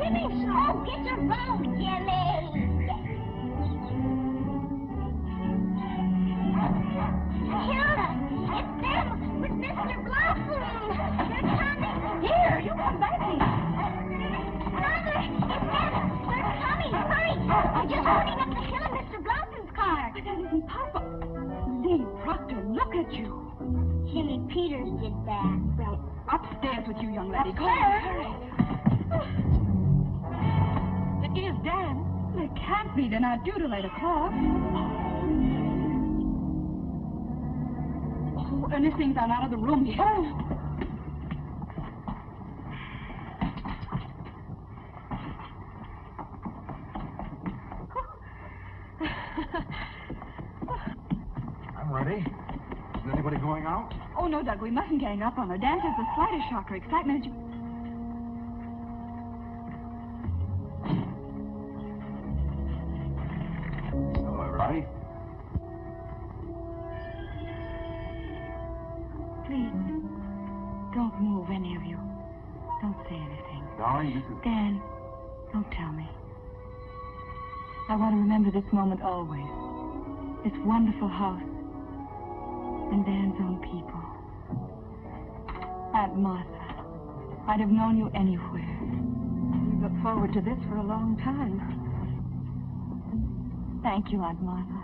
finish. Oh, get your boat, Jimmy. Hilda, it's them with Mr. Blossom. They're coming. Here, you come back here. Mother, it's them. They're coming. Hurry. They're just running up the hill in Mr. Blossom's car. But that isn't Papa. Lee Proctor, look at you. Jimmy Peters did that. Well, upstairs with you, young lady. Go Upstairs? hurry. It is Dan. It can't be. They're not due till 8 o'clock. Oh, Ernest thinks I'm out of the room yet. Oh. I'm ready. Is anybody going out? Oh, no, Doug, we mustn't gang up on her. Dan has the slightest shock or excitement. All right. Please, don't move, any of you. Don't say anything. Darling, this is... Dan, don't tell me. I want to remember this moment always. This wonderful house. And Dan's own people. Aunt Martha, I'd have known you anywhere. We've looked forward to this for a long time. Thank you, Aunt Martha.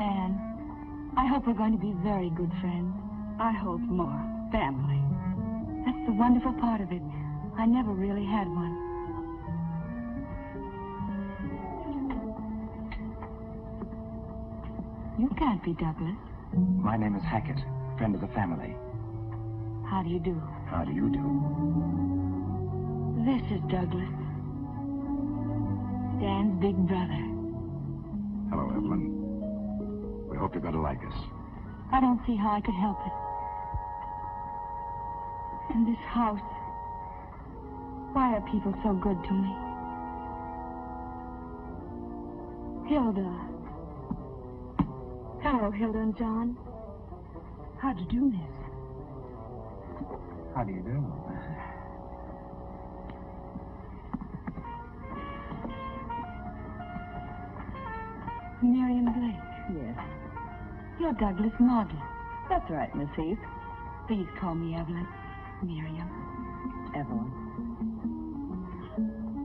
Anne, I hope we're going to be very good friends. I hope more. Family. That's the wonderful part of it. I never really had one. You can't be Douglas. My name is Hackett, friend of the family. How do you do? How do you do? This is Douglas. Dan's big brother. Hello, Evelyn. We hope you're going to like us. I don't see how I could help it. And this house. Why are people so good to me? Hilda. Hello, Hilda and John. How'd you do, miss? How do you do? Miriam Blake. Yes, You're Douglas Maudlin. that's right, Miss Heath. Please call me Evelyn. Miriam. Evelyn.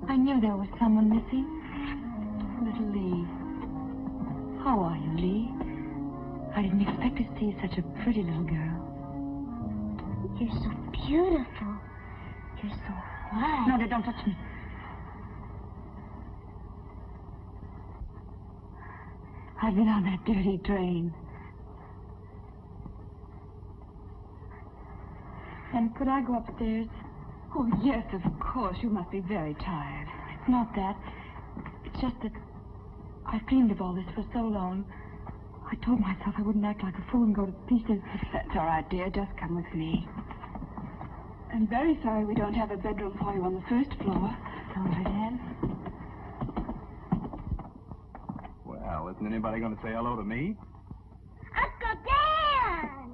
I knew there was someone missing. Little Lee. How are you, Lee? I didn't expect to see such a pretty little girl. You're so beautiful. You're so white. No, don't touch me. I've been on that dirty train. And could I go upstairs? Oh, yes, of course. You must be very tired. It's not that. It's just that I've dreamed of all this for so long. I told myself I wouldn't act like a fool and go to pieces. That's all right, dear. Just come with me. I'm very sorry we don't have a bedroom for you on the first floor. All right, Anne. Well, isn't anybody going to say hello to me? Uncle Dan!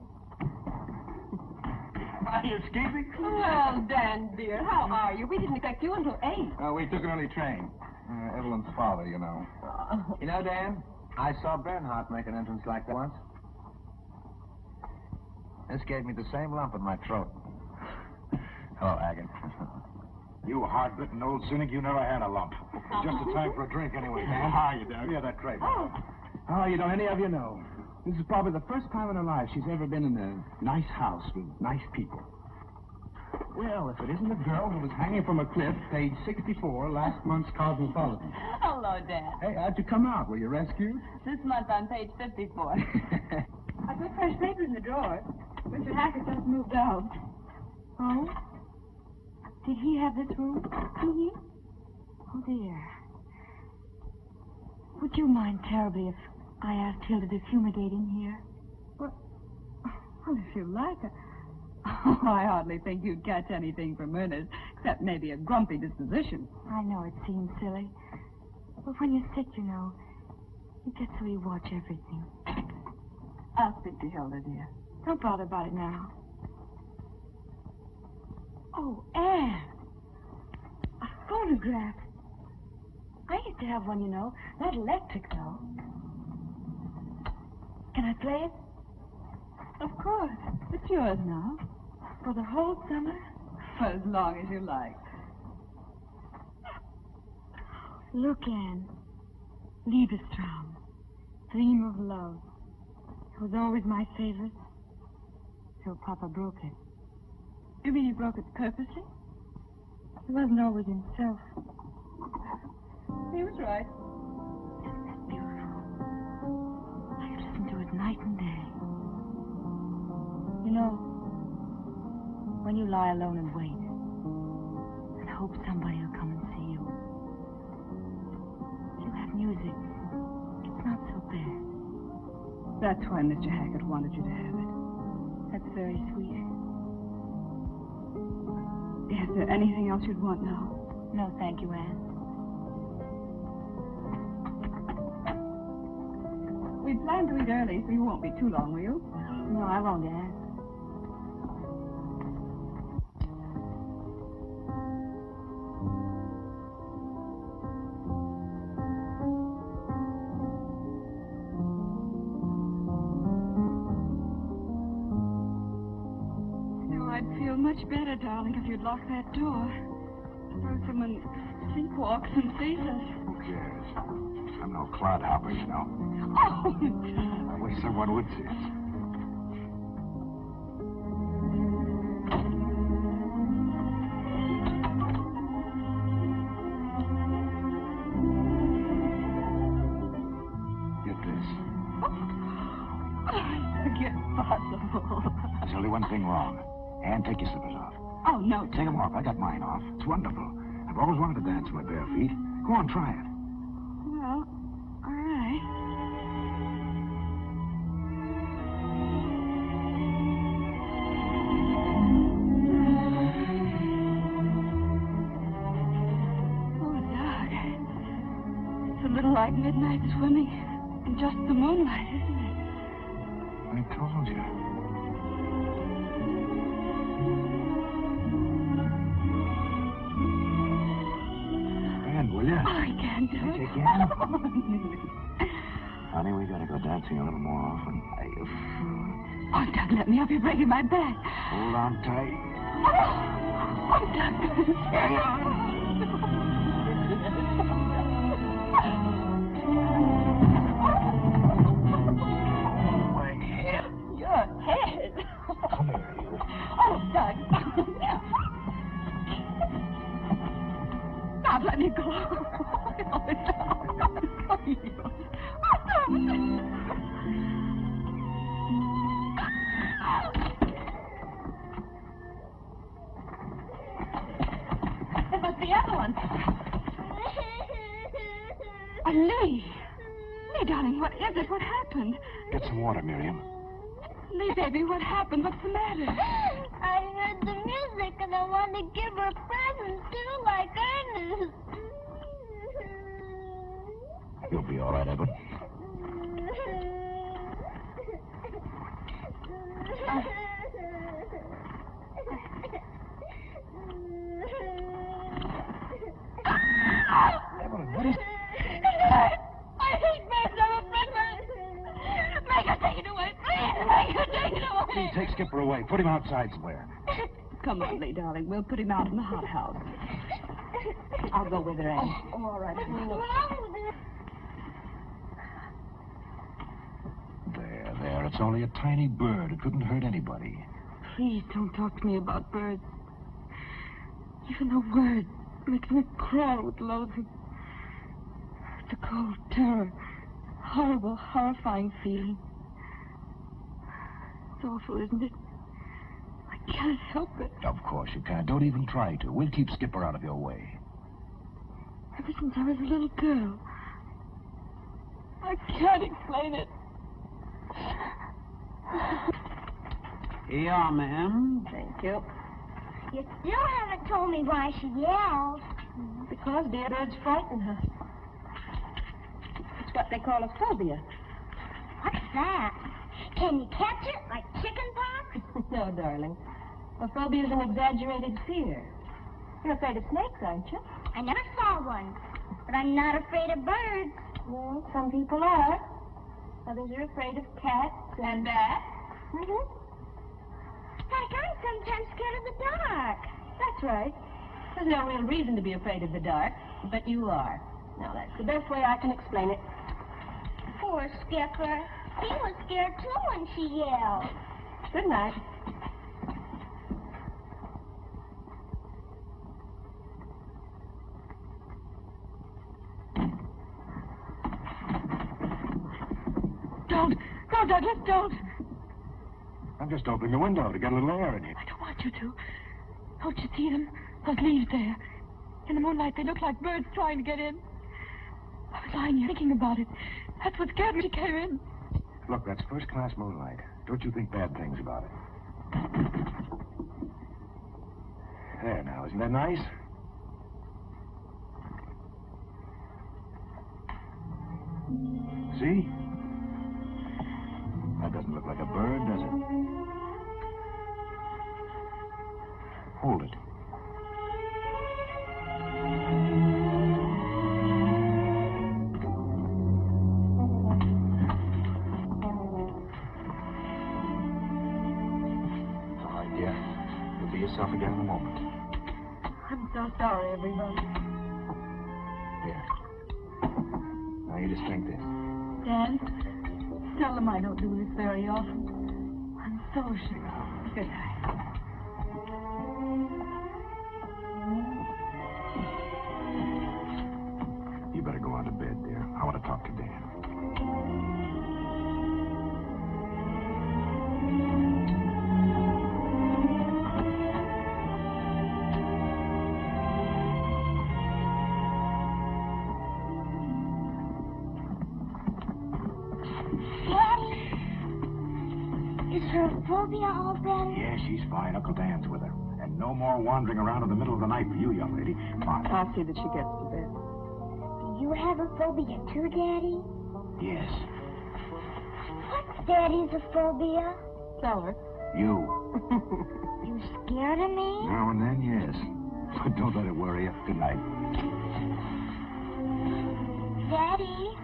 Are you escaping? Well, Dan, dear, how are you? We didn't expect you until 8. We took an early train. Evelyn's father, you know. You know, Dan, I saw Bernhardt make an entrance like that once. This gave me the same lump in my throat. Hello, Haggett. You hard-bitten old cynic, you never had a lump. Just a time for a drink anyway. How are you, Doug? Yeah, that's great. Oh, you don't any of you know. This is probably the first time in her life she's ever been in a nice house with nice people. Well, if it isn't a girl who was hanging from a cliff, page 64, last month's Cosmopolitan. Hello, Dan. Hey, how'd you come out? Were you rescued? This month on page 54. I put fresh paper in the drawer. Mr. Hackett just moved out. Oh? Did he have this room? Mm-hmm. Oh, dear. Would you mind terribly if I asked Hilda to fumigate in here? Well, if you like. Oh, I hardly think you'd catch anything from Ernest, except maybe a grumpy disposition. I know it seems silly. But when you're sick, you know, you get so you watch everything. I'll speak to Hilda, dear. Don't bother about it now. Oh, Anne. A phonograph. I used to have one, you know. Not electric, though. Can I play it? Of course. It's yours now. For the whole summer? For as long as you like. Look, Anne. Liebestraum. Dream of love. It was always my favorite. So Papa broke it. You mean he broke it purposely? He wasn't always himself. He was right. It's beautiful. I listen to it night and day. You know, when you lie alone and wait and hope somebody will come and see you, if you have music, it's not so bad. That's why Mr. Hackett wanted you to have it. That's very sweet. Is there anything else you'd want now? No, thank you, Anne. We planned to eat early, so you won't be too long, will you? No, I won't, Anne. Much better, darling, if you'd lock that door. Or someone sleepwalks and sees us. Who cares? I'm no clodhopper, you know. Oh, I wish someone would see us. Get this. Forget possible. There's only one thing wrong. Anne, take your slippers off. Oh, no. Take them off. I got mine off. It's wonderful. I've always wanted to dance with my bare feet. Go on, try it. Well, all right. Oh, Doug. It's a little like midnight swimming in just the moonlight, isn't it? I told you. Will you? Oh, I can't do it. You can? Honey, we gotta go dancing a little more often. Oh, Doug, let me help you breaking my back. Hold on tight. Oh, Doug. My head. Your head. Come here, you. Oh, Doug. Stop, let me go. It must be Evelyn. Lee. Lee, darling, what is it? What happened? Get some water, Miriam. Lee, baby, what happened? What's the matter? I heard the music and I wanted to give her a present too, like Ernest. You'll be all right, Evan. Evelyn, what is... I hate birds. I'm afraid birds. Make her take it away, please. Make her take it away. Lee, take Skipper away. Put him outside somewhere. Come on, Lee, darling. We'll put him out in the hothouse. I'll go with her, Anne. Oh, all right. What's wrong with her? There. It's only a tiny bird. It couldn't hurt anybody. Please don't talk to me about birds. Even the word makes me crawl with loathing. It's a cold terror. Horrible, horrifying feeling. It's awful, isn't it? I can't help it. Of course you can't. Don't even try to. We'll keep Skipper out of your way. Ever since I was a little girl. I can't explain it. Here you are, ma'am. Thank you. You still haven't told me why she yelled. Because dear birds frighten her. It's what they call a phobia. What's that? Can you catch it like chicken pox? No, darling. A phobia is an exaggerated fear. You're afraid of snakes, aren't you? I never saw one, but I'm not afraid of birds. Well, some people are. Others are afraid of cats and bats. Mm-hmm. Heck, I'm sometimes scared of the dark. That's right. There's no real reason to be afraid of the dark, but you are. Now, that's the best way I can explain it. Poor Skipper. He was scared, too, when she yelled. Good night. Don't. No, Douglas, don't. I'm just opening the window to get a little air in here. I don't want you to. Don't you see them? Those leaves there. In the moonlight, they look like birds trying to get in. I was lying here thinking about it. That's what scared me. She came in. Look, that's first-class moonlight. Don't you think bad things about it? There now, isn't that nice? See? That doesn't look like a bird, does it? Hold it. All right, dear. You'll be yourself again in a moment. I'm so sorry, everybody. Here. Now you just think this. Dan, tell them I don't do this very often. I'm so sure. Good night. You better go on to bed, dear. I want to talk to Dan. Is her phobia all better? Yeah, she's fine. Uncle Dan's with her. And no more wandering around in the middle of the night for you, young lady. Come on. I'll see that she gets to bed. Do you have a phobia too, Daddy? Yes. What's Daddy's a phobia? Tell her. You. You scared of me? Now and then, yes. But don't let it worry you. Good night. Daddy?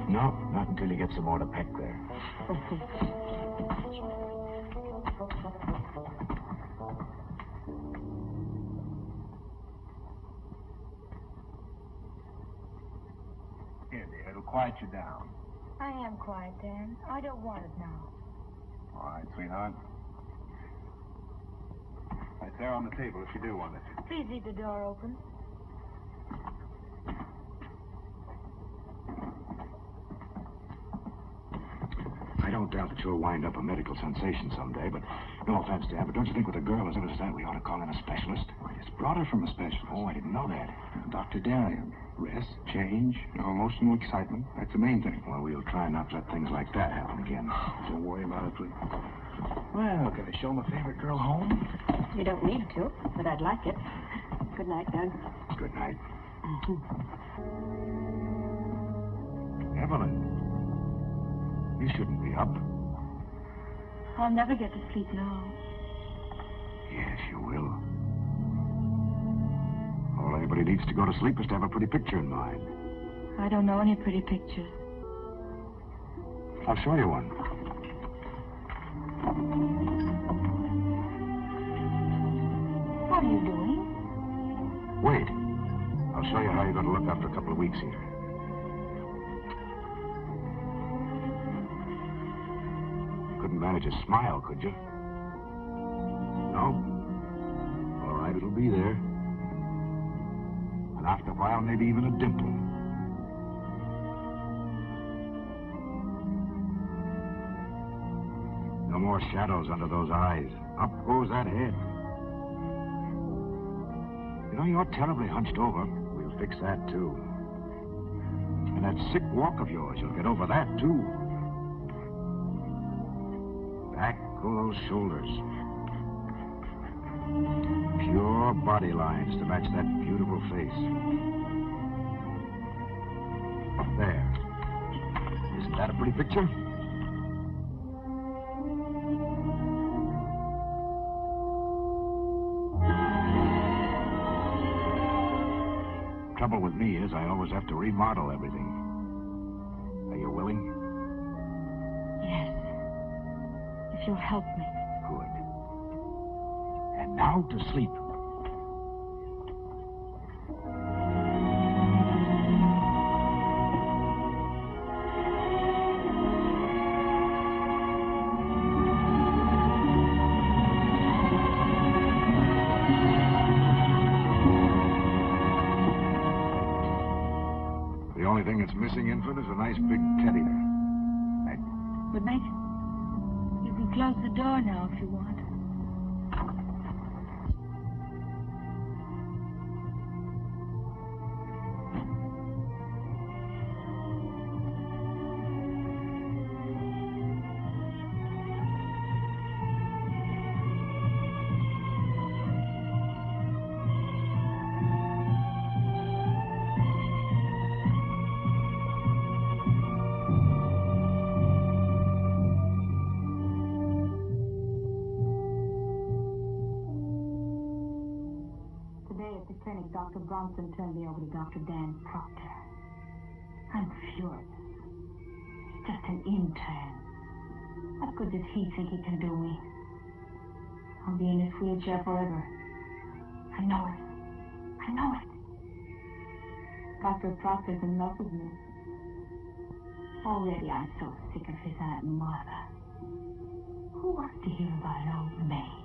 No, not until you get some more to peck there. Here, dear, it'll quiet you down. I am quiet, Dan. I don't want it now. All right, sweetheart. Right there on the table if you do want it. Please leave the door open. I don't doubt that you'll wind up a medical sensation someday, but no offense, Dan, but don't you think with a girl as ill as that, we ought to call in a specialist? I just brought her from a specialist. Oh, I didn't know that. Dr. Darien. Rest, change, no emotional excitement. That's the main thing. Well, we'll try not to let things like that happen again. Don't worry about it, please. Well, can I show my favorite girl home? You don't need to, but I'd like it. Good night, Doug. Good night. Evelyn, you shouldn't be up. I'll never get to sleep now. Yes, you will. All anybody needs to go to sleep is to have a pretty picture in mind. I don't know any pretty pictures. I'll show you one. What are you doing? Wait. I'll show you how you're going to look after a couple of weeks here. Couldn't manage a smile, could you? No? All right, it'll be there. And after a while, maybe even a dimple. No more shadows under those eyes. Up goes that head. You know, you're terribly hunched over. We'll fix that, too. And that sick walk of yours, you'll get over that, too. Back go those shoulders. Pure body lines to match that beautiful face. There. Isn't that a pretty picture? trouble with me is I always have to remodel everything. Are you willing? Yes. If you'll help me. Good. And now to sleep. The only thing that's missing, Infant, is a nice big teddy bear. Right? Good night. You can close the door now if you want. Dr. Bronson turned me over to Dr. Dan Proctor. I'm furious. He's just an intern. What good does he think he can do me? I'll be in this wheelchair forever. I know it. I know it. Dr. Proctor's in love with me. Already I'm so sick of his Aunt Martha. Who wants to hear about an old maid?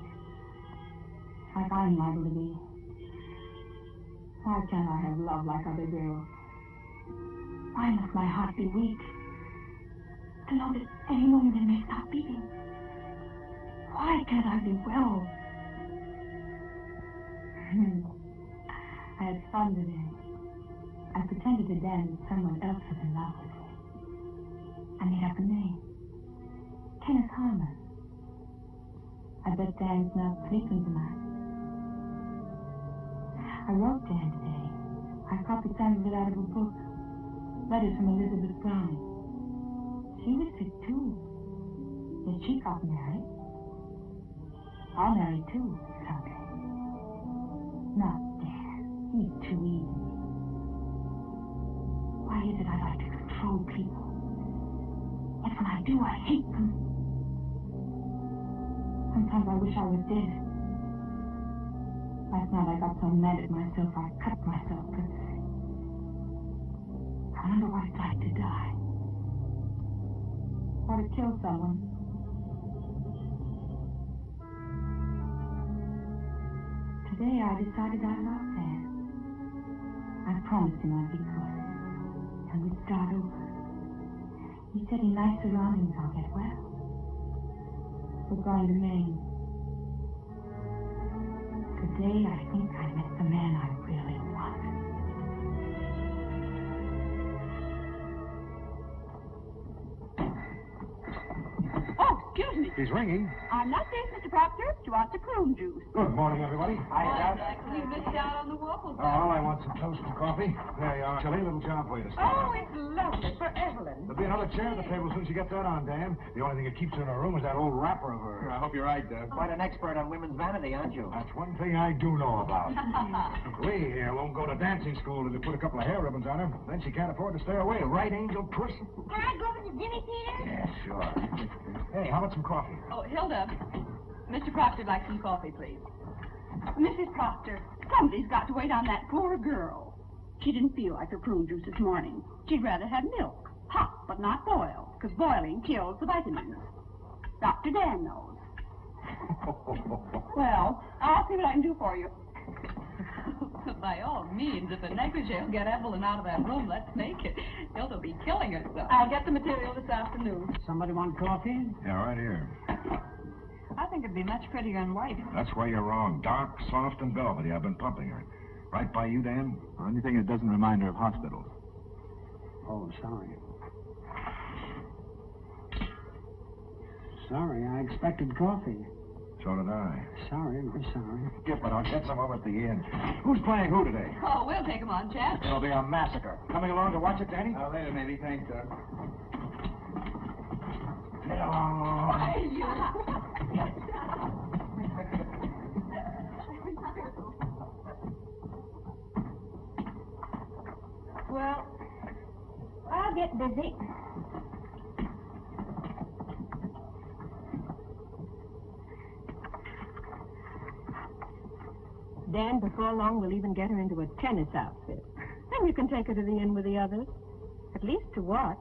Like I'm liable to be. Why can't I have love like other girls? Why must my heart be weak? To know that any moment it may stop beating. Why can't I be well? I had fun today. I pretended to Dan that someone else was in love with me. I made up a name. Kenneth Harmon. I bet Dan's not sleeping tonight. I wrote Dan today. I copied some of it out of a book. Letters from Elizabeth Browning. She was sick, too. Yet she got married. I'll marry, too, someday. Not Dan. He's too easy. Why is it I like to control people? Yet when I do, I hate them. Sometimes I wish I was dead. Last night I got so mad at myself I cut myself. But I wonder what it's like to die. Or to kill someone. Today I decided I loved Dan. I promised him I'd be good. And we'd start over. He said in nice surroundings I'll get well. We're going to Maine. Today, I think I met the man I really want. Oh, excuse me. He's ringing. I'm not safe, Mr. Proctor. Do you want the prune juice? Good morning, everybody. You missed out on the waffles. Oh, I want some toast and coffee. There you are. Chilly, little job for you to start. Oh, it's lovely for Evelyn. There'll be another chair at the table as soon as you get that on, Dan. The only thing that keeps her in her room is that old wrapper of hers. I hope you're right, Dad. Quite an expert on women's vanity, aren't you? That's one thing I do know about. We here won't go to dancing school till they put a couple of hair ribbons on her. Then she can't afford to stay away. Right, Angel Puss? Can I go over to Jimmy Peters? Yeah, sure. Hey, how about some coffee? Oh, Hilda. Mr. Proctor'd like some coffee, please. Mrs. Proctor, somebody's got to wait on that poor girl. She didn't feel like her prune juice this morning. She'd rather have milk. Hot, but not boiled, because boiling kills the vitamins. Dr. Dan knows. Well, I'll see what I can do for you. By all means, if a negligee will get Evelyn out of that room, let's make it. Hilda will be killing herself. I'll get the material this afternoon. Somebody want coffee? Yeah, right here. I think it'd be much prettier in white. That's where you're wrong. Dark, soft, and velvety. I've been pumping her. Right by you, Dan? Only thing it doesn't remind her of hospitals. Oh, sorry. Sorry, I expected coffee. So did I. Sorry, very sorry. Skip it. I'll get some over at the inn. Who's playing who today? Oh, we'll take 'em on, Chad. It'll be a massacre. Coming along to watch it, Danny? Later, maybe. Thanks, Doug. Get along. busy. Dan, before long, we'll even get her into a tennis outfit. Then you can take her to the inn with the others. At least to watch.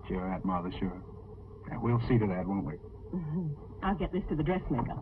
Sure, Aunt Martha, sure. Yeah, we'll see to that, won't we? Mm-hmm. I'll get this to the dressmaker.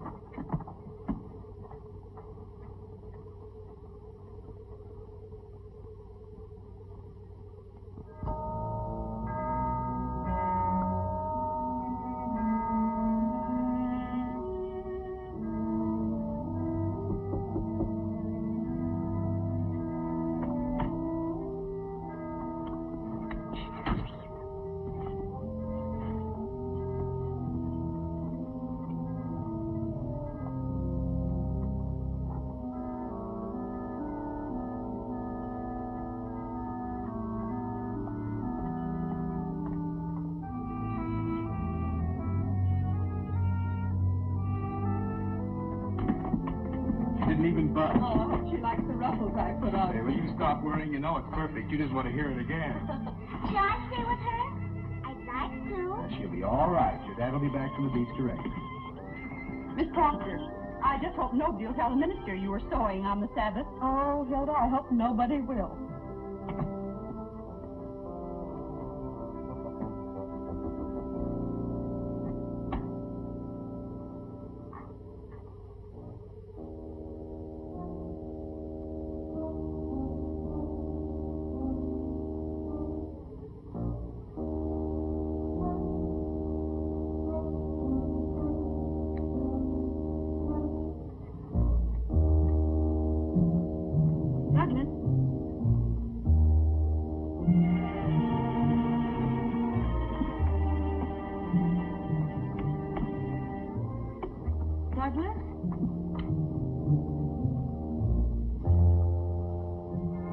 Didn't even budge. Oh, I hope she likes the ruffles I put on. Hey, will you stop worrying? You know it's perfect. You just want to hear it again. Shall I stay with her? I'd like to. She'll be all right. Your dad will be back from the beach directly. Miss Proctor, I just hope nobody will tell the minister you were sewing on the Sabbath. Oh, Hilda, I hope nobody will. Douglas? Douglas?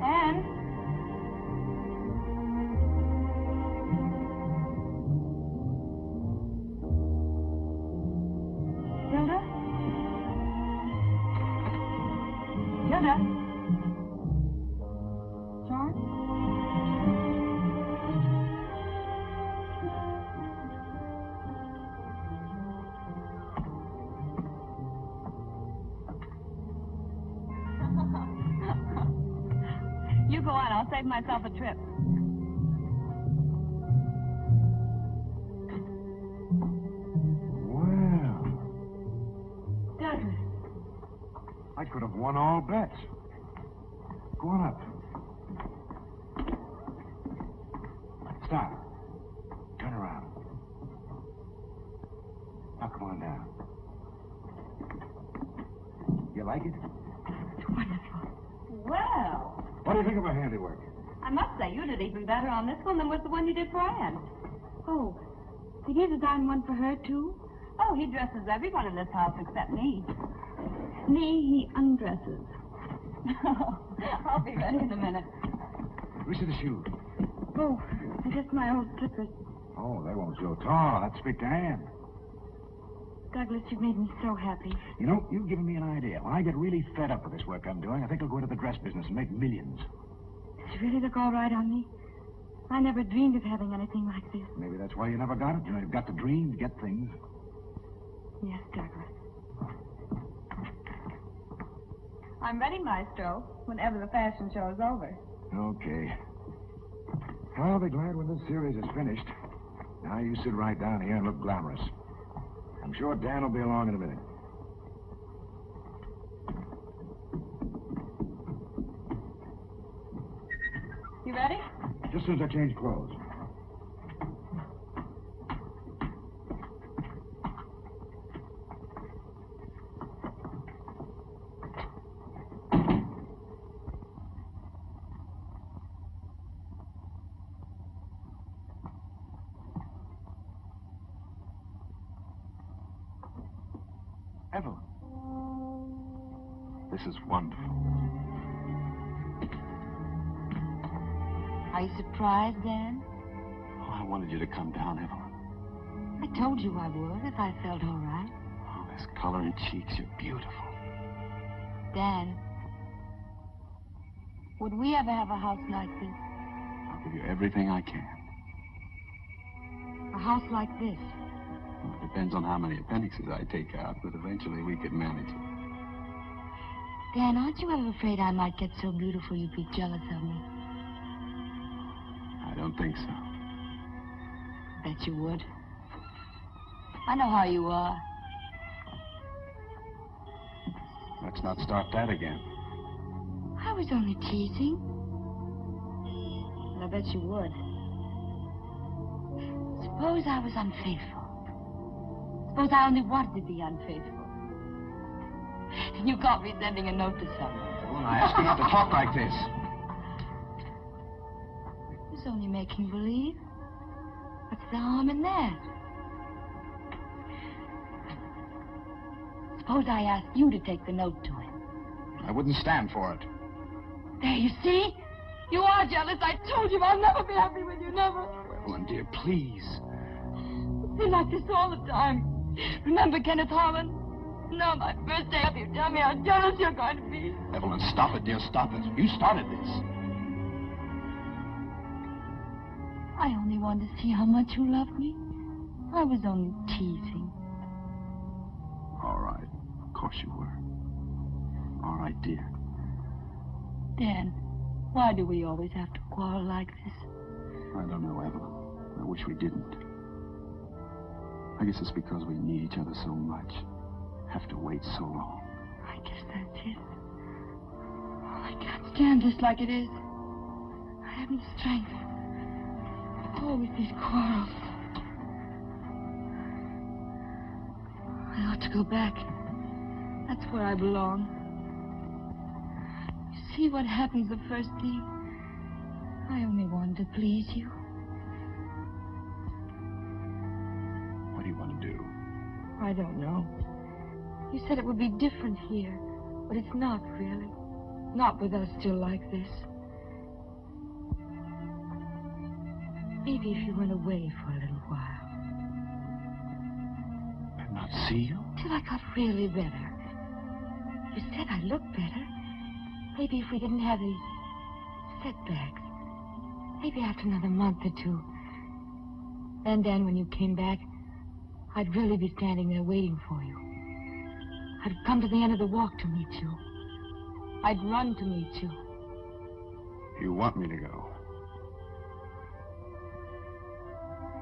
Anne? Hilda? Hilda? George? You go on, I'll save myself a trip. Well, Douglas. I could have won all bets. Go on up. Stop. Turn around. Now come on down. You like it? It's wonderful. Well, What do you think of my handiwork? I must say you did even better on this one than was the one you did for Anne. Oh, did he design one for her, too? Oh, he dresses everyone in this house except me. Me, he undresses. I'll be ready in a minute. Which are the shoes? Oh, just my old slippers. Oh, they won't show tall. Let's speak to Anne. Douglas, you've made me so happy. You know, you've given me an idea. When I get really fed up with this work I'm doing, I think I'll go into the dress business and make millions. Does it really look all right on me? I never dreamed of having anything like this. Maybe that's why you never got it. You know, you've got to dream to get things. Yes, Douglas. I'm ready, Maestro, whenever the fashion show is over. Okay. I'll be glad when this series is finished. Now you sit right down here and look glamorous. I'm sure Dan will be along in a minute. You ready? Just as soon as I change clothes. Evelyn. This is wonderful. Are you surprised, Dan? Oh, I wanted you to come down, Evelyn. I told you I would if I felt all right. Oh, this color in cheeks, you're beautiful. Dan, would we ever have a house like this? I'll give you everything I can. house like this? Well, it depends on how many appendixes I take out, but eventually we could manage it. Dan, aren't you ever afraid I might get so beautiful you'd be jealous of me? I don't think so. Bet you would. I know how you are. Let's not start that again. I was only teasing. But I bet you would. Suppose I was unfaithful. Suppose I only wanted to be unfaithful. And you caught me sending a note to someone. Well, I asked you not to talk like this. It was only making believe. What's the harm in that? Suppose I asked you to take the note to him. I wouldn't stand for it. There, you see? You are jealous. I told you I'll never be happy with you, never. Evelyn, dear, please. It's been like this all the time. Remember Kenneth Harlan? No, my first day up, you tell me how jealous you're going to be. Evelyn, stop it, dear, stop it. You started this. I only wanted to see how much you loved me. I was only teasing. All right. Of course you were. All right, dear. Dan, why do we always have to quarrel like this? I don't know, Evelyn. I wish we didn't. I guess it's because we need each other so much. Have to wait so long. I guess that's it. I can't stand this like it is. I haven't strength. Always these quarrels. I ought to go back. That's where I belong. You see what happens the first day? I only wanted to please you. What do you want to do? I don't know. You said it would be different here, but it's not really. Not with us still like this. Maybe if you went away for a little while. And not see you? Till I got really better. You said I looked better. Maybe if we didn't have these setbacks. Maybe after another month or two. Then, when you came back, I'd really be standing there waiting for you. I'd come to the end of the walk to meet you. I'd run to meet you. You want me to go?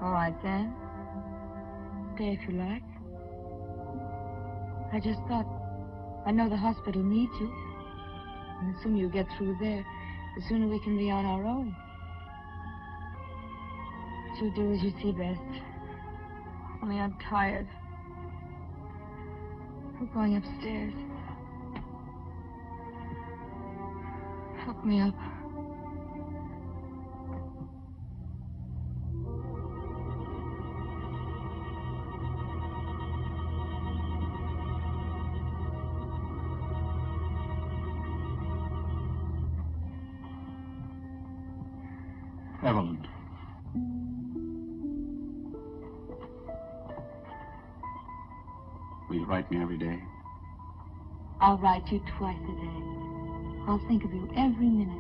All right, then. Stay if you like. I just thought, I know the hospital needs you. And the sooner you get through there, the sooner we can be on our own. You do as you see best. Only I'm tired. I'm going upstairs. Help me up. Evelyn. Will you write me every day? I'll write you twice a day. I'll think of you every minute.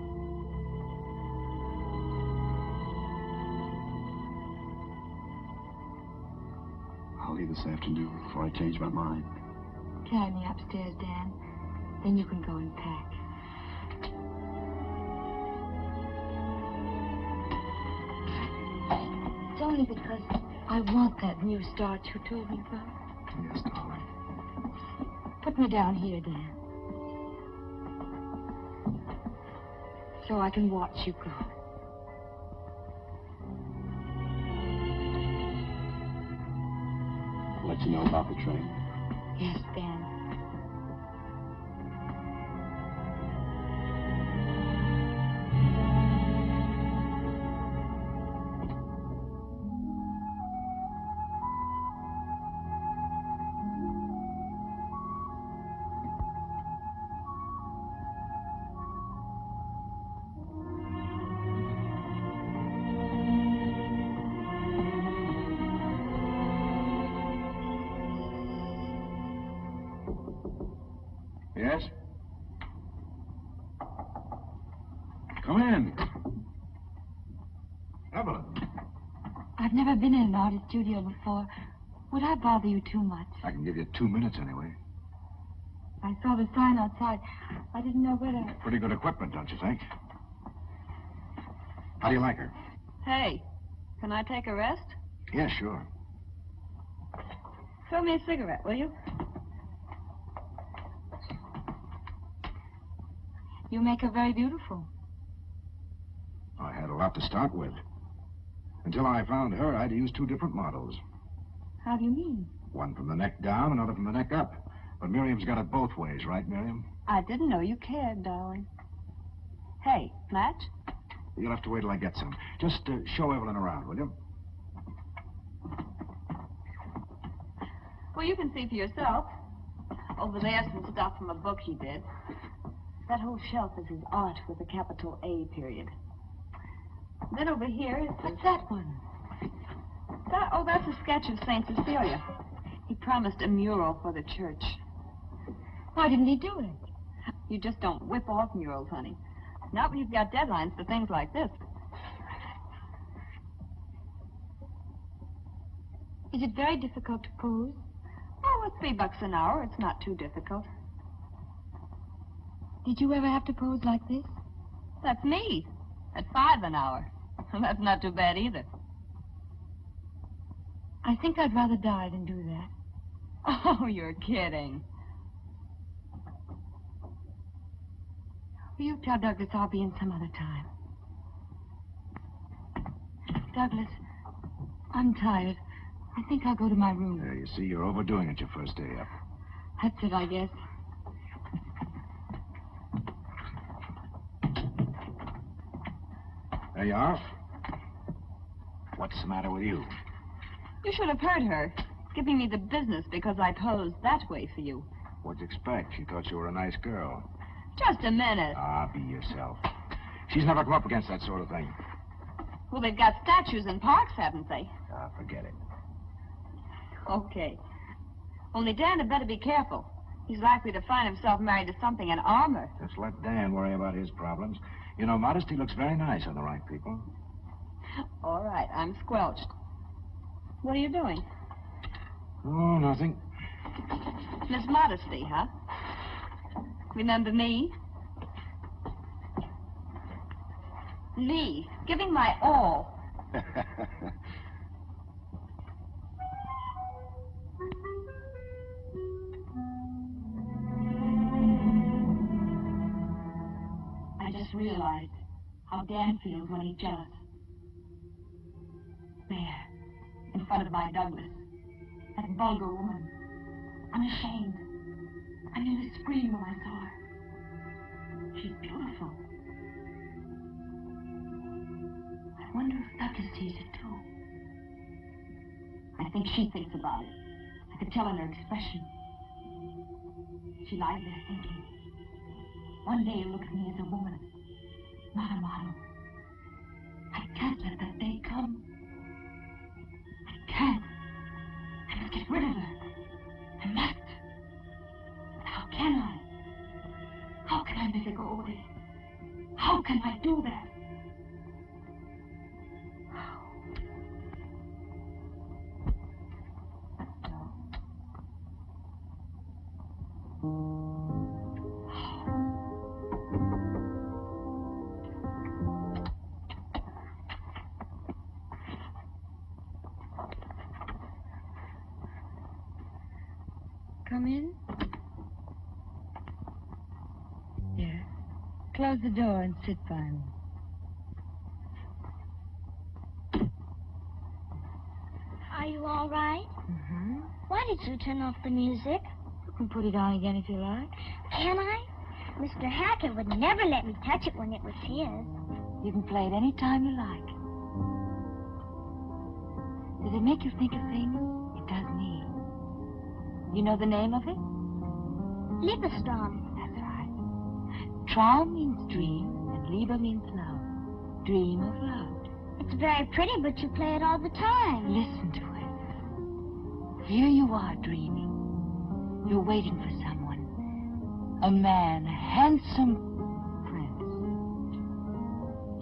I'll leave this afternoon before I change my mind. Carry me upstairs, Dan. Then you can go and pack. It's only because I want that new start you told me about. Yes, darling. Put me down here, Dan. So I can watch you go. I'll let you know about the train. Yes, Dan. Yes? Come in. Evelyn. I've I've never been in an artist studio before. Would I bother you too much? I can give you 2 minutes anyway. I saw the sign outside. I didn't know whether... Pretty good equipment, don't you think? How do you like her? Hey, can I take a rest? Yeah, sure. Throw me a cigarette, will you? You make her very beautiful. I had a lot to start with. Until I found her, I had to use 2 different models. How do you mean? One from the neck down, another from the neck up. But Miriam's got it both ways, right, Miriam? I didn't know you cared, darling. Hey, match? You'll have to wait till I get some. Just show Evelyn around, will you? Well, you can see for yourself. Over there's some stuff from a book he did. That whole shelf is his art with a capital A period. Then over here is... What's that one? That's a sketch of St. Cecilia. He promised a mural for the church. Why didn't he do it? You just don't whip off murals, honey. Not when you've got deadlines for things like this. Is it very difficult to pose? Oh, with $3 an hour, it's not too difficult. Did you ever have to pose like this? That's me. At $5 an hour. That's not too bad either. I think I'd rather die than do that. Oh, you're kidding. Will you tell Douglas I'll be in some other time? Douglas, I'm tired. I think I'll go to my room. There, you see, you're overdoing it your first day up. That's it, I guess. There you are. What's the matter with you? You should have heard her, giving me the business because I posed that way for you. What'd you expect? She thought you were a nice girl. Just a minute. Ah, be yourself. She's never come up against that sort of thing. Well, they've got statues in parks, haven't they? Ah, forget it. Okay. Only Dan had better be careful. He's likely to find himself married to something in armor. Just let Dan worry about his problems. You know, modesty looks very nice on the right people. All right, I'm squelched. What are you doing? Oh, nothing. Miss Modesty, huh? Remember me? Me, giving my all. I just realized how Dan feels when he's jealous. There, in front of my Douglas, that vulgar woman, unashamed. I nearly screamed when I saw her. She's beautiful. I wonder if Douglas sees it too. I think she thinks about it. I could tell in her expression. She lies there thinking. One day you'll look at me as a woman, not a model. I can't let that day come. I can't. I must get rid of her. I must. But how can I? How can I make her go away? How can I do that? Come in. Yes. Close the door and sit by me. Are you all right? Mm-hmm. Why did you turn off the music? You can put it on again if you like. Can I? Mr. Hackett would never let me touch it when it was his. You can play it any time you like. Does it make you think of things? It does me. You know the name of it? Liebestrom. That's right. Traum means dream, and Liebe means love. Dream of love. It's very pretty, but you play it all the time. Listen to it. Here you are dreaming. You're waiting for someone. A man, a handsome prince.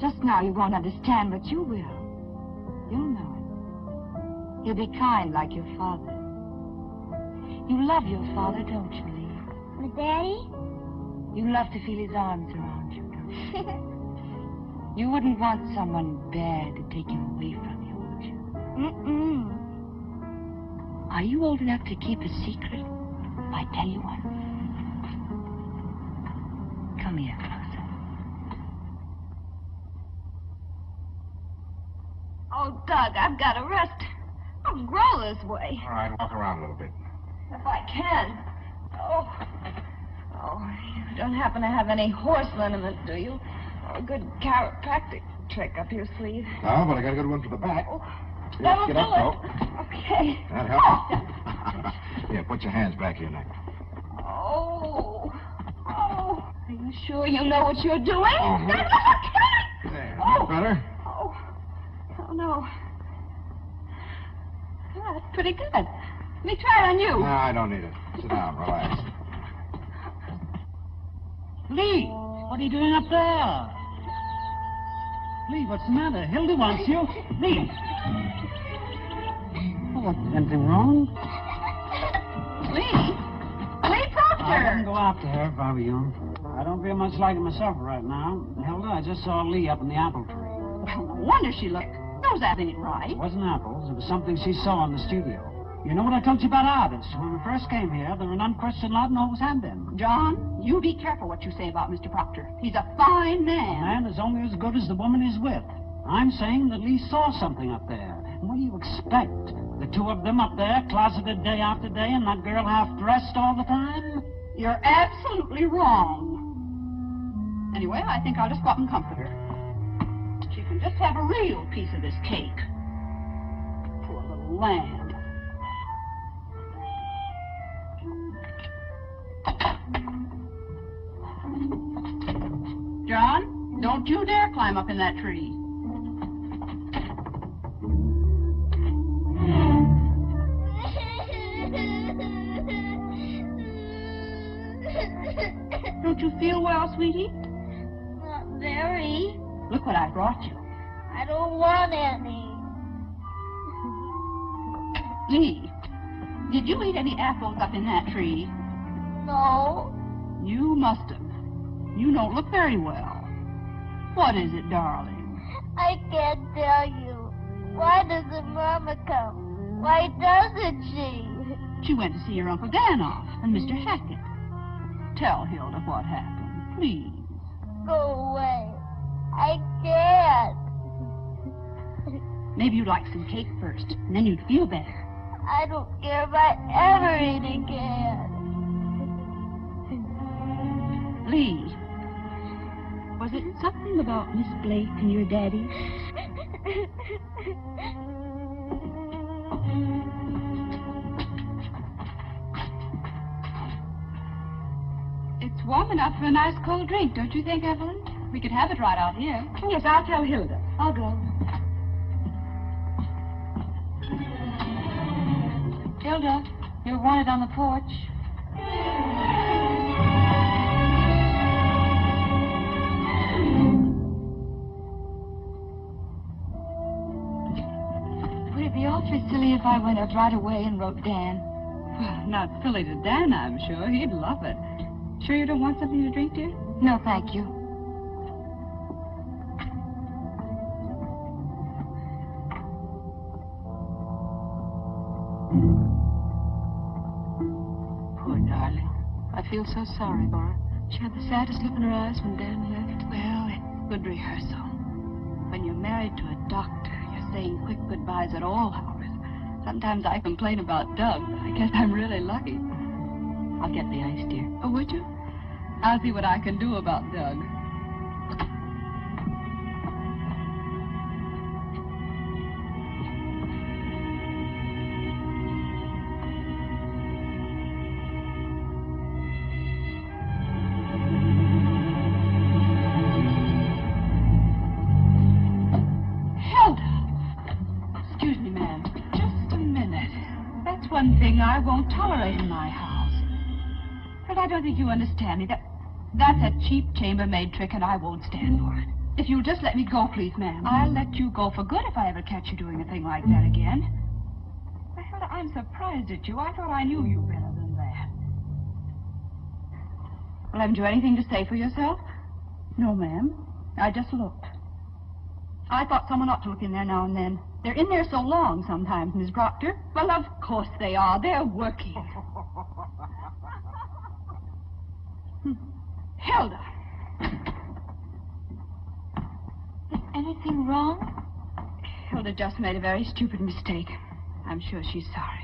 Just now you won't understand, but you will. You'll know it. He'll be kind like your father. You love your father, don't you, Lee? But Daddy? You love to feel his arms around you, don't you? You wouldn't want someone bad to take him away from you, would you? Mm-mm. Are you old enough to keep a secret? If I tell you one. Come here, closer. Oh, Doug, I've got to rest. I'll grow this way. All right, walk around a little bit. If I can. Oh, you don't happen to have any horse liniment, do you? Or a good chiropractic trick up your sleeve? No, but I got a good one for the back. Oh, Here, that'll get do up, it. though. Okay. That helps. Here, put your hands back here, neck. Oh. Are you sure you know what you're doing? Oh, That's okay. There, Oh. better? Oh, no. Oh, that's pretty good. Let me try it on you. No, I don't need it. Sit down, relax. Lee, what are you doing up there? Lee, what's the matter? Hilda wants you. Lee. Oh, what, anything wrong? Lee I Proctor. wouldn't go after her if I were you. I don't feel much like it myself right now. Hilda, I just saw Lee up in the apple tree. Well, no wonder she looked. Knows that ain't right. It wasn't apples. It was something she saw in the studio. You know what I told you about artists? When we first came here, they were an unquestioned lot and always had been. John, you be careful what you say about Mr. Proctor. He's a fine A man. man is only as good as the woman he's with. I'm saying that Lee saw something up there. And what do you expect? The two of them up there, closeted day after day, and that girl half-dressed all the time? You're absolutely wrong. Anyway, I think I'll just go up and comfort her. She can just have a real piece of this cake. Poor little lamb. John, don't you dare climb up in that tree. Don't you feel well, sweetie? Not very. Look what I brought you. I don't want any. Lee, did you eat any apples up in that tree? No. You must have. You don't look very well. What is it, darling? I can't tell you. Why doesn't Mama come? Why doesn't she? She went to see your Uncle Danoff and Mr. Hackett. Tell Hilda what happened, please. Go away. I can't. Maybe you'd like some cake first, and then you'd feel better. I don't care if I ever eat again. Lee, was it something about Miss Blake and your daddy? It's warm enough for a nice cold drink, don't you think, Evelyn? We could have it right out here. Yes, I'll tell Hilda. I'll go. Hilda, you're wanted on the porch. Would it be awfully silly if I went out right away and wrote Dan? Well, not silly to Dan, I'm sure. He'd love it. Sure you don't want something to drink, dear? No, thank you. Poor darling. I feel so sorry for her. She had the saddest look in her eyes when Dan left. Well, it's good rehearsal. When you're married to a doctor, you're saying quick goodbyes at all hours. Sometimes I complain about Doug. I guess I'm really lucky. I'll get the ice, dear. Oh, would you? I'll see what I can do about Doug. Excuse me, ma'am. Just a minute. That's one thing I won't tolerate in my house. But I don't think you understand me. That's a cheap chambermaid trick, and I won't stand for it. If you'll just let me go, please, ma'am. I'll let you go for good if I ever catch you doing a thing like that again. Well, I'm surprised at you. I thought I knew you better than that. Well, haven't you anything to say for yourself? No, ma'am. I just looked. I thought someone ought to look in there now and then. They're in there so long sometimes, Miss Proctor. Well, of course they are. They're working. Hilda. Is anything wrong? Hilda just made a very stupid mistake. I'm sure she's sorry.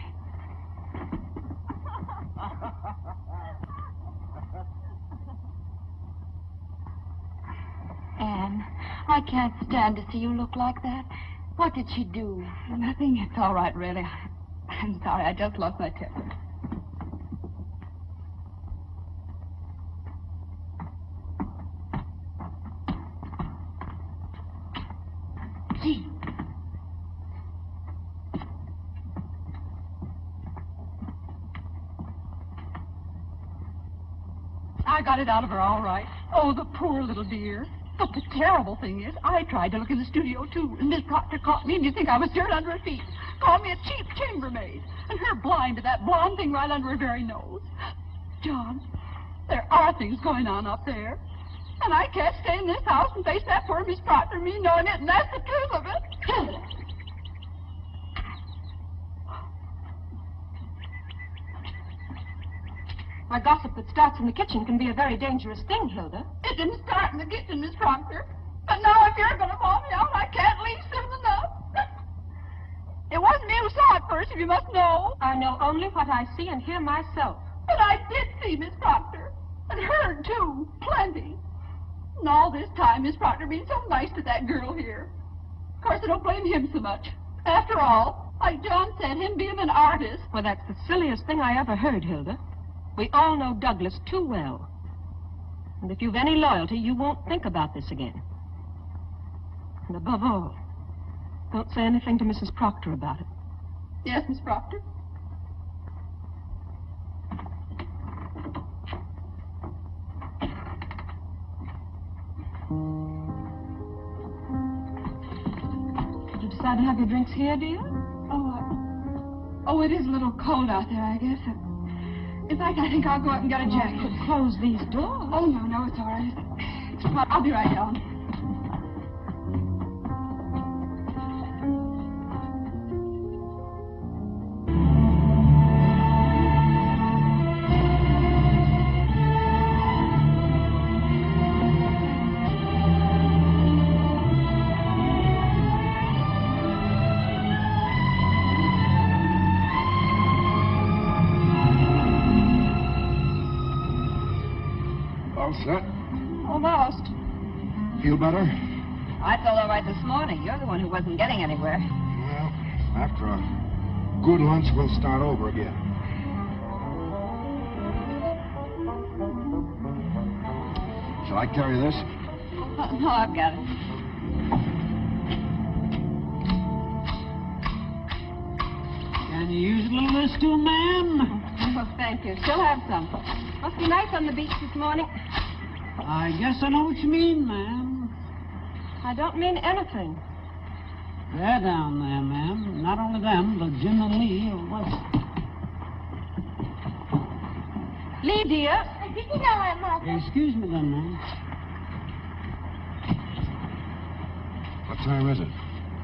Anne, I can't stand to see you look like that. What did she do? Nothing. It's all right, really. I'm sorry. I just lost my temper. Gee. I got it out of her all right. Oh, the poor little dear. But the terrible thing is, I tried to look in the studio, too, and Miss Proctor caught me, and you think I was dirt under her feet. Called me a cheap chambermaid, and her blind to that blonde thing right under her very nose. John, there are things going on up there, and I can't stay in this house and face that poor Miss Proctor, me knowing it, and that's the truth of it. Why, gossip that starts in the kitchen can be a very dangerous thing, Hilda. It didn't start in the kitchen, Miss Proctor. But now if you're going to bawl me out, I can't leave soon enough. It wasn't me who saw it first, if you must know. I know only what I see and hear myself. But I did see Miss Proctor. And heard, too. Plenty. And all this time, Miss Proctor being so nice to that girl here. Of course, I don't blame him so much. After all, like John said, him being an artist. Well, that's the silliest thing I ever heard, Hilda. We all know Douglas too well. And if you've any loyalty, you won't think about this again. And above all, don't say anything to Mrs. Proctor about it. Yes, Miss Proctor? Did you decide to have your drinks here, dear? Oh, it is a little cold out there, I guess. In fact, I think I'll go out and get a jacket. You could close these doors. Oh, no, it's all right. I'll be right down. Set? Almost. Feel better? I felt all right this morning. You're the one who wasn't getting anywhere. Well, after a good lunch, we'll start over again. Shall I carry this? No, I've got it. Can you use a little of this too, ma'am? Oh, thank you. Still have some. Must be nice on the beach this morning. I guess I know what you mean, ma'am. I don't mean anything. They're down there, ma'am. Not only them, but Jim and Lee are with. Lee, dear. Did you know I'm Mother? Excuse me then, ma'am. What time is it?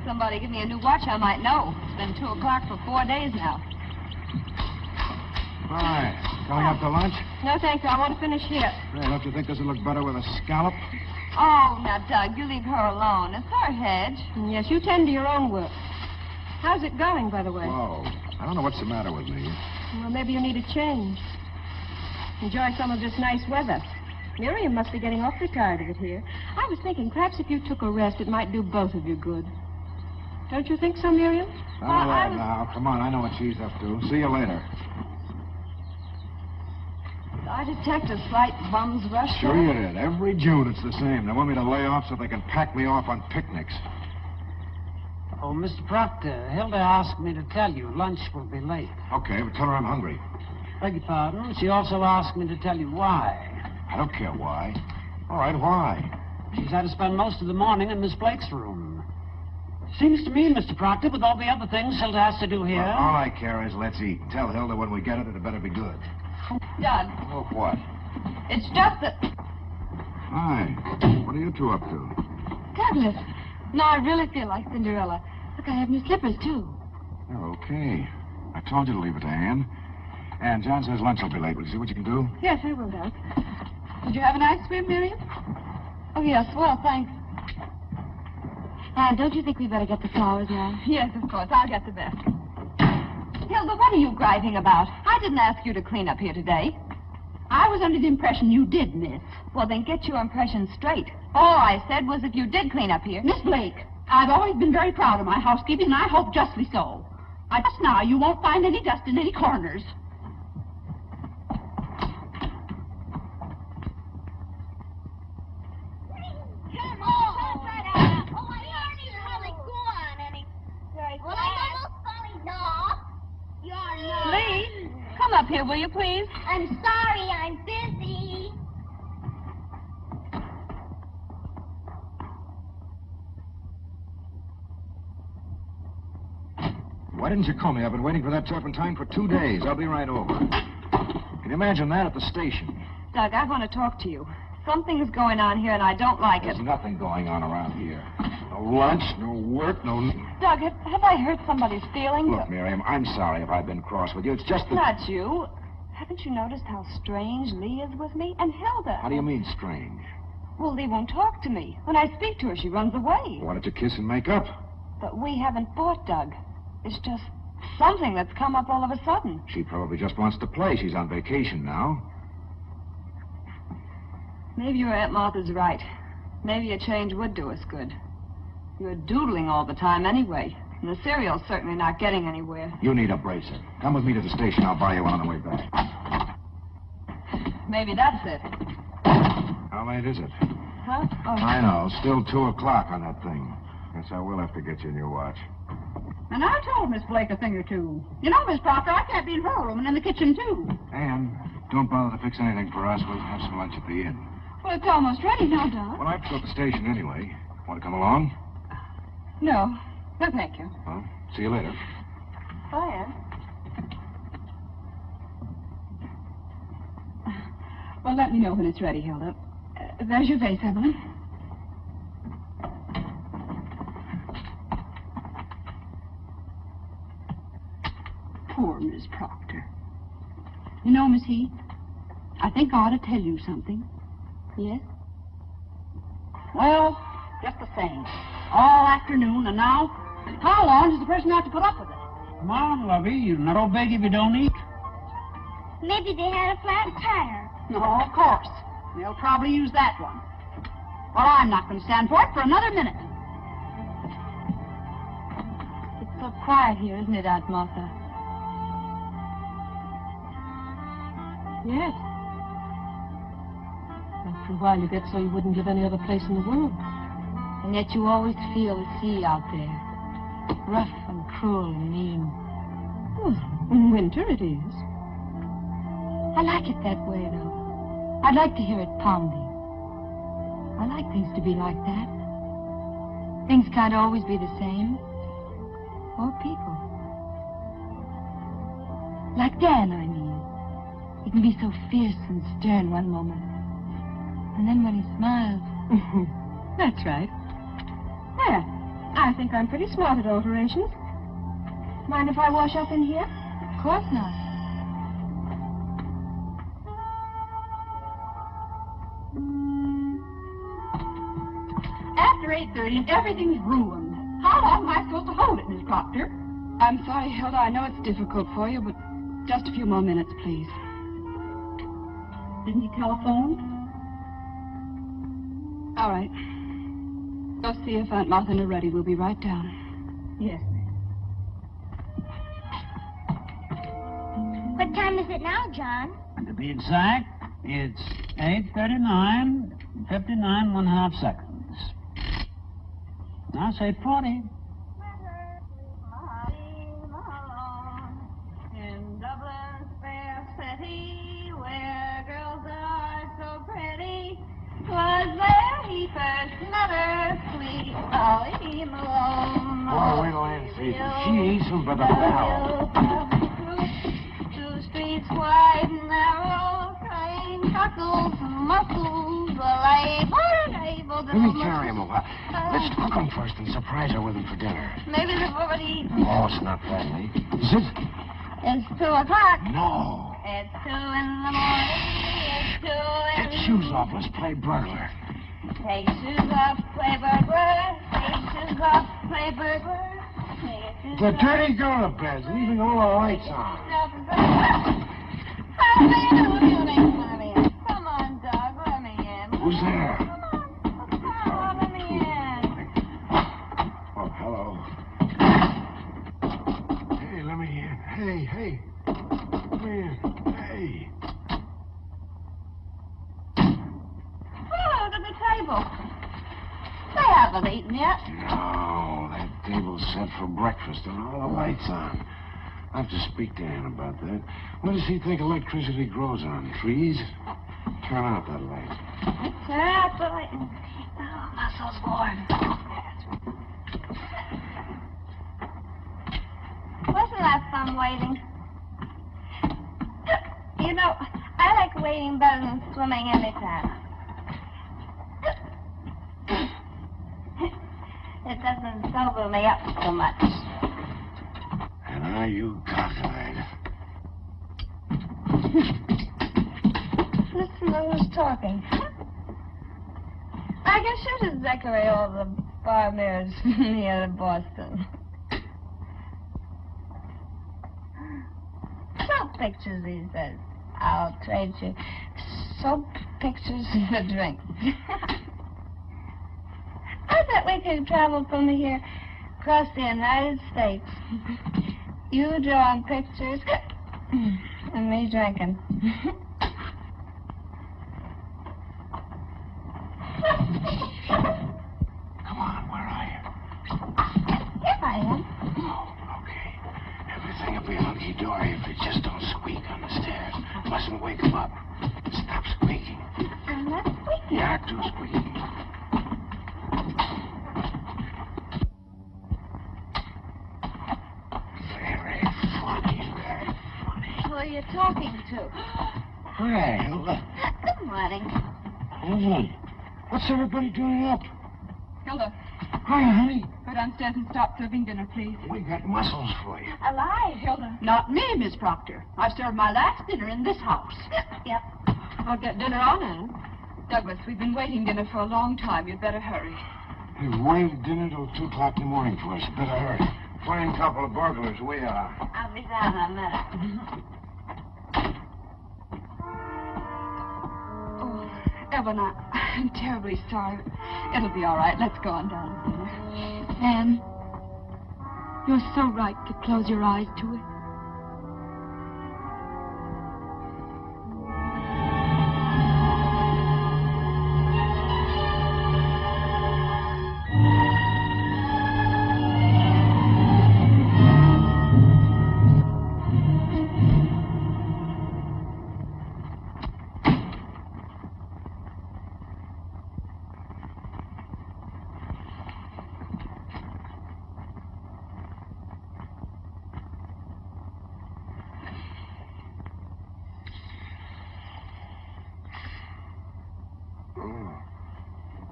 Somebody give me a new watch, I might know. It's been 2 o'clock for 4 days now. Hi. Going up to lunch? No, thank you. I want to finish here. Hey, don't you think this would look better with a scallop? Oh, now, Doug, you leave her alone. It's her hedge. Yes, you tend to your own work. How's it going, by the way? Whoa. I don't know what's the matter with me. Well, maybe you need a change. Enjoy some of this nice weather. Miriam must be getting awfully tired of it here. I was thinking perhaps if you took a rest, it might do both of you good. Don't you think so, Miriam? All right, now. Come on, I know what she's up to. See you later. I detect a slight bum's rush. Sure you did. Every June it's the same. They want me to lay off so they can pack me off on picnics. Oh, Mr. Proctor, Hilda asked me to tell you lunch will be late. Okay, but tell her I'm hungry. Beg your pardon? She also asked me to tell you why. I don't care why. All right, why? She's had to spend most of the morning in Miss Blake's room. Seems to me, Mr. Proctor, with all the other things Hilda has to do here... Well, all I care is let's eat. Tell Hilda when we get it, it better be good. Doug, Oh, what? it's just that... Hi. What are you two up to? Douglas. No, I really feel like Cinderella. Look, I have new slippers, too. Oh, okay. I told you to leave it to Anne. And John says lunch will be late. Will you see what you can do? Yes, I will, Doug. Did you have a nice swim, Miriam? Oh, yes, well, thanks. Anne, don't you think we'd better get the flowers now? Yes, of course. I'll get the best. Hilda, what are you griping about? I didn't ask you to clean up here today. I was under the impression you did, miss. Well, then get your impression straight. All I said was if you did clean up here. Miss Blake, I've always been very proud of my housekeeping, and I hope justly so. Just now, you won't find any dust in any corners. Come on. Oh, my arm is really gone, and it's very well, I'm almost falling off. You're not. Lee, come up here, will you, please? I'm sorry, I'm busy. Why didn't you call me? I've been waiting for that turpentine for 2 days. I'll be right over. Can you imagine that at the station? Doug, I want to talk to you. Something's going on here, and I don't like it. There's nothing going on around here. No lunch, no work, no... Doug, have I hurt somebody's feelings? Look, Miriam, I'm sorry if I've been cross with you. It's just that... Not you. Haven't you noticed how strange Lee is with me? And Hilda. How do you mean, strange? Well, Lee won't talk to me. When I speak to her, she runs away. Why don't you kiss and make up? But we haven't fought, Doug. It's just something that's come up all of a sudden. She probably just wants to play. She's on vacation now. Maybe your Aunt Martha's right. Maybe a change would do us good. You're doodling all the time anyway. And the cereal's certainly not getting anywhere. You need a bracer. Come with me to the station. I'll buy you one on the way back. Maybe that's it. How late is it? Huh? Oh. I know. Still 2 o'clock on that thing. Guess I will have to get you a new watch. And I told Miss Blake a thing or two. You know, Miss Proctor, I can't be in her room and in the kitchen, too. Anne, don't bother to fix anything for us. We'll have some lunch at the inn. Well, it's almost ready now, Doug. Well, I have to go to the station anyway. Want to come along? No. No, thank you. Well, see you later. Bye, Anne. Well, let me know when it's ready, Hilda. There's your vase, Evelyn. Poor Miss Proctor. You know, Miss Heath, I think I ought to tell you something. Yes? Well, just the same. All afternoon, and now, how long does the person have to put up with it? Come on, lovey. You're not all big if you don't eat. Maybe they had a flat tire. No, of course. They'll probably use that one. Well, I'm not going to stand for it for another minute. It's so quiet here, isn't it, Aunt Martha? Yes. After a while, you get so you wouldn't live any other place in the world. And yet you always feel the sea out there. Rough and cruel and mean. Well, in winter it is. I like it that way, though. I'd like to hear it pounding. I like things to be like that. Things can't always be the same. Or people. Like Dan, I mean. He can be so fierce and stern one moment. And then when he smiles... That's right. There. I think I'm pretty smart at alterations. Mind if I wash up in here? Of course not. After 8:30 and everything's ruined. How long am I supposed to hold it, Miss Proctor? I'm sorry, Hilda. I know it's difficult for you, but just a few more minutes, please. Didn't he telephone? All right. Go see if Aunt Martha are ready. We'll be right down. Yes. What time is it now, John? And to be exact, it's 8:39, 59 1/2 seconds. Now say 40. In Dublin's fair city, where girls are so pretty, was there he first met her, sweet Polly Malone. Boy, wait till Ann sees him. She eats him by the barrel. Two streets wide and narrow, crying cockles, mussels, labor. Let me carry him a while. Let's cook him first and surprise her with him for dinner. Maybe they've already eaten. Oh, it's not that late. Is it? It's 2 o'clock. No. It's 2 in the morning. It's 2 in Get shoes off. Let's play burglar. Take shoes off, play burglar. Take shoes off, play burglar. The dirty girl of beds, leaving all the lights on. Come on, dog, let me in. Who's there? Come on, let me in. Oh, hello. Hey, let me in. Hey. Let me in. Hey. Oh, look at the table. They haven't eaten yet. No, that table's set for breakfast and all the lights on. I'll have to speak to Ann about that. What does he think electricity grows on? Trees? Turn out that light. Turn out the light. Oh, muscles warm. Wasn't that fun waiting? You know, I like waiting better than swimming any time. It doesn't sober me up so much. And are you cockeyed? Listen to who's talking. I guess you should decorate all the bar mirrors near Boston. Soap pictures, he says. I'll trade you soap pictures for drinks. I thought we could travel from here across the United States. You drawing pictures and me drinking. Come on, where are you? Here I am. Oh, okay. Everything will be hunky-dory if you just don't squeak on the stairs. Mustn't wake him up. Stop squeaking. I'm not squeaking. Yeah, do squeaking. Very funny. Who are you talking to? Hey, Hilda. Good morning. Evelyn, what's everybody doing up? Hilda, Hi, honey. go downstairs and stop serving dinner, please. We got mussels for you. Alive. Hilda. Not me, Miss Proctor. I served my last dinner in this house. Yep. I'll get dinner on, Anne. Douglas, we've been waiting dinner for a long time. You'd better hurry. They've waited dinner till 2 o'clock in the morning for us. Better hurry. Fine couple of burglars we are. I'll be down in a minute. Oh, Evan, I'm terribly sorry. It'll be all right. Let's go on down to dinner. Anne, you're so right to close your eyes to it.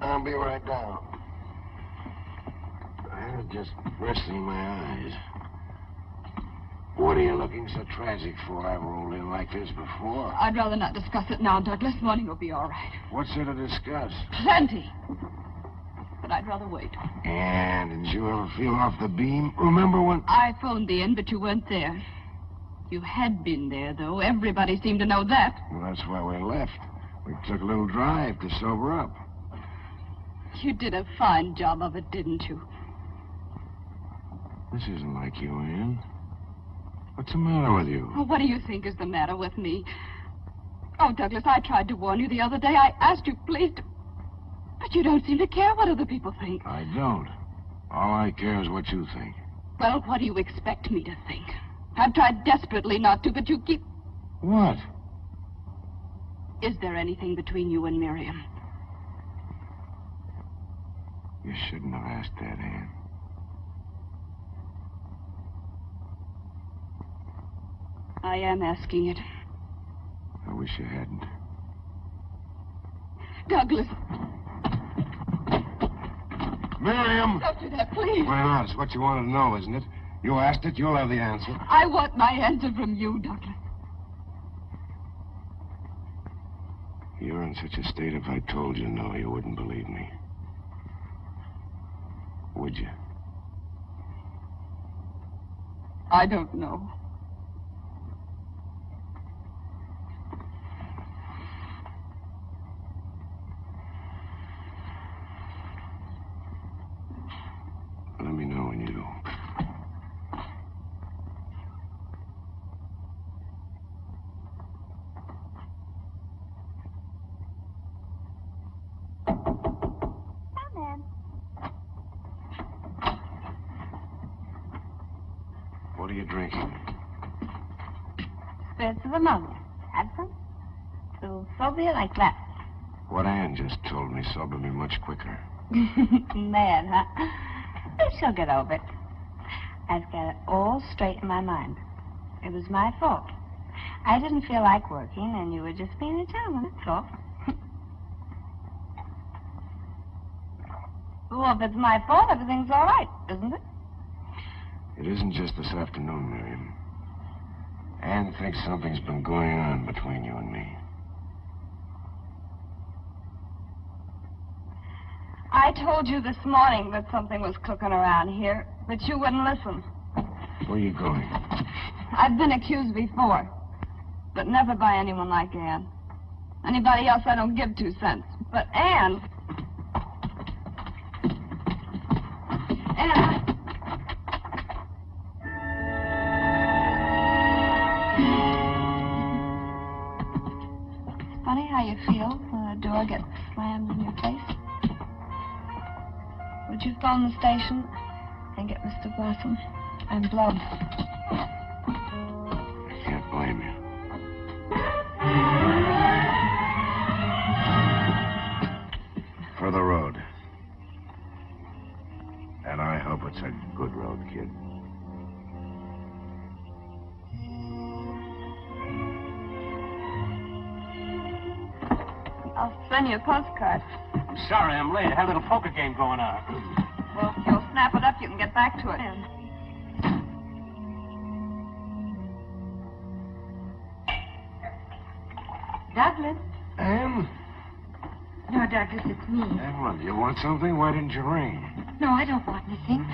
I'll be right down. I was just resting my eyes. What are you looking so tragic for? I've rolled in like this before. I'd rather not discuss it now, Douglas. Morning will be all right. What's there to discuss? Plenty. But I'd rather wait. And didn't you ever feel off the beam? Remember when... I phoned the inn, but you weren't there. You had been there, though. Everybody seemed to know that. Well, that's why we left. We took a little drive to sober up. You did a fine job of it, didn't you? This isn't like you, Ann. What's the matter with you? Oh, what do you think is the matter with me? Oh, Douglas, I tried to warn you the other day. I asked you, please, but you don't seem to care what other people think. I don't. All I care is what you think. Well, what do you expect me to think? I've tried desperately not to, but you keep... What? Is there anything between you and Miriam? You shouldn't have asked that, Ann. I am asking it. I wish you hadn't. Douglas. Miriam! Don't do that, please. Why not? It's what you wanted to know, isn't it? You asked it, you'll have the answer. I want my answer from you, Douglas. You're in such a state, if I told you no, you wouldn't believe me. Would you? I don't know. Let me know when you do. Come in. What are you drinking? Spirits of ammonia. Have some? So sober you like that. What Ann just told me sobered me much quicker. Mad, huh? She'll get over it. I've got it all straight in my mind. It was my fault. I didn't feel like working, and you were just being a gentleman, that's all. Well, if it's my fault, everything's all right, isn't it? It isn't just this afternoon, Miriam. Ann thinks something's been going on between you and me. I told you this morning that something was cooking around here, but you wouldn't listen. Where are you going? I've been accused before, but never by anyone like Ann. Anybody else, I don't give 2 cents. But Ann... Ann... It's funny how you feel when a door gets slammed in your face. Would you phone the station and get Mr. Blossom? I'm blown. I can't blame you. For the road. And I hope it's a good road, kid. I'll send you a postcard. I'm sorry I'm late. I had a little poker game going on. Well, if you'll snap it up, you can get back to it. Douglas? Ann? No, Douglas, it's me. Ann, what, you want something? Why didn't you ring? No, I don't want anything.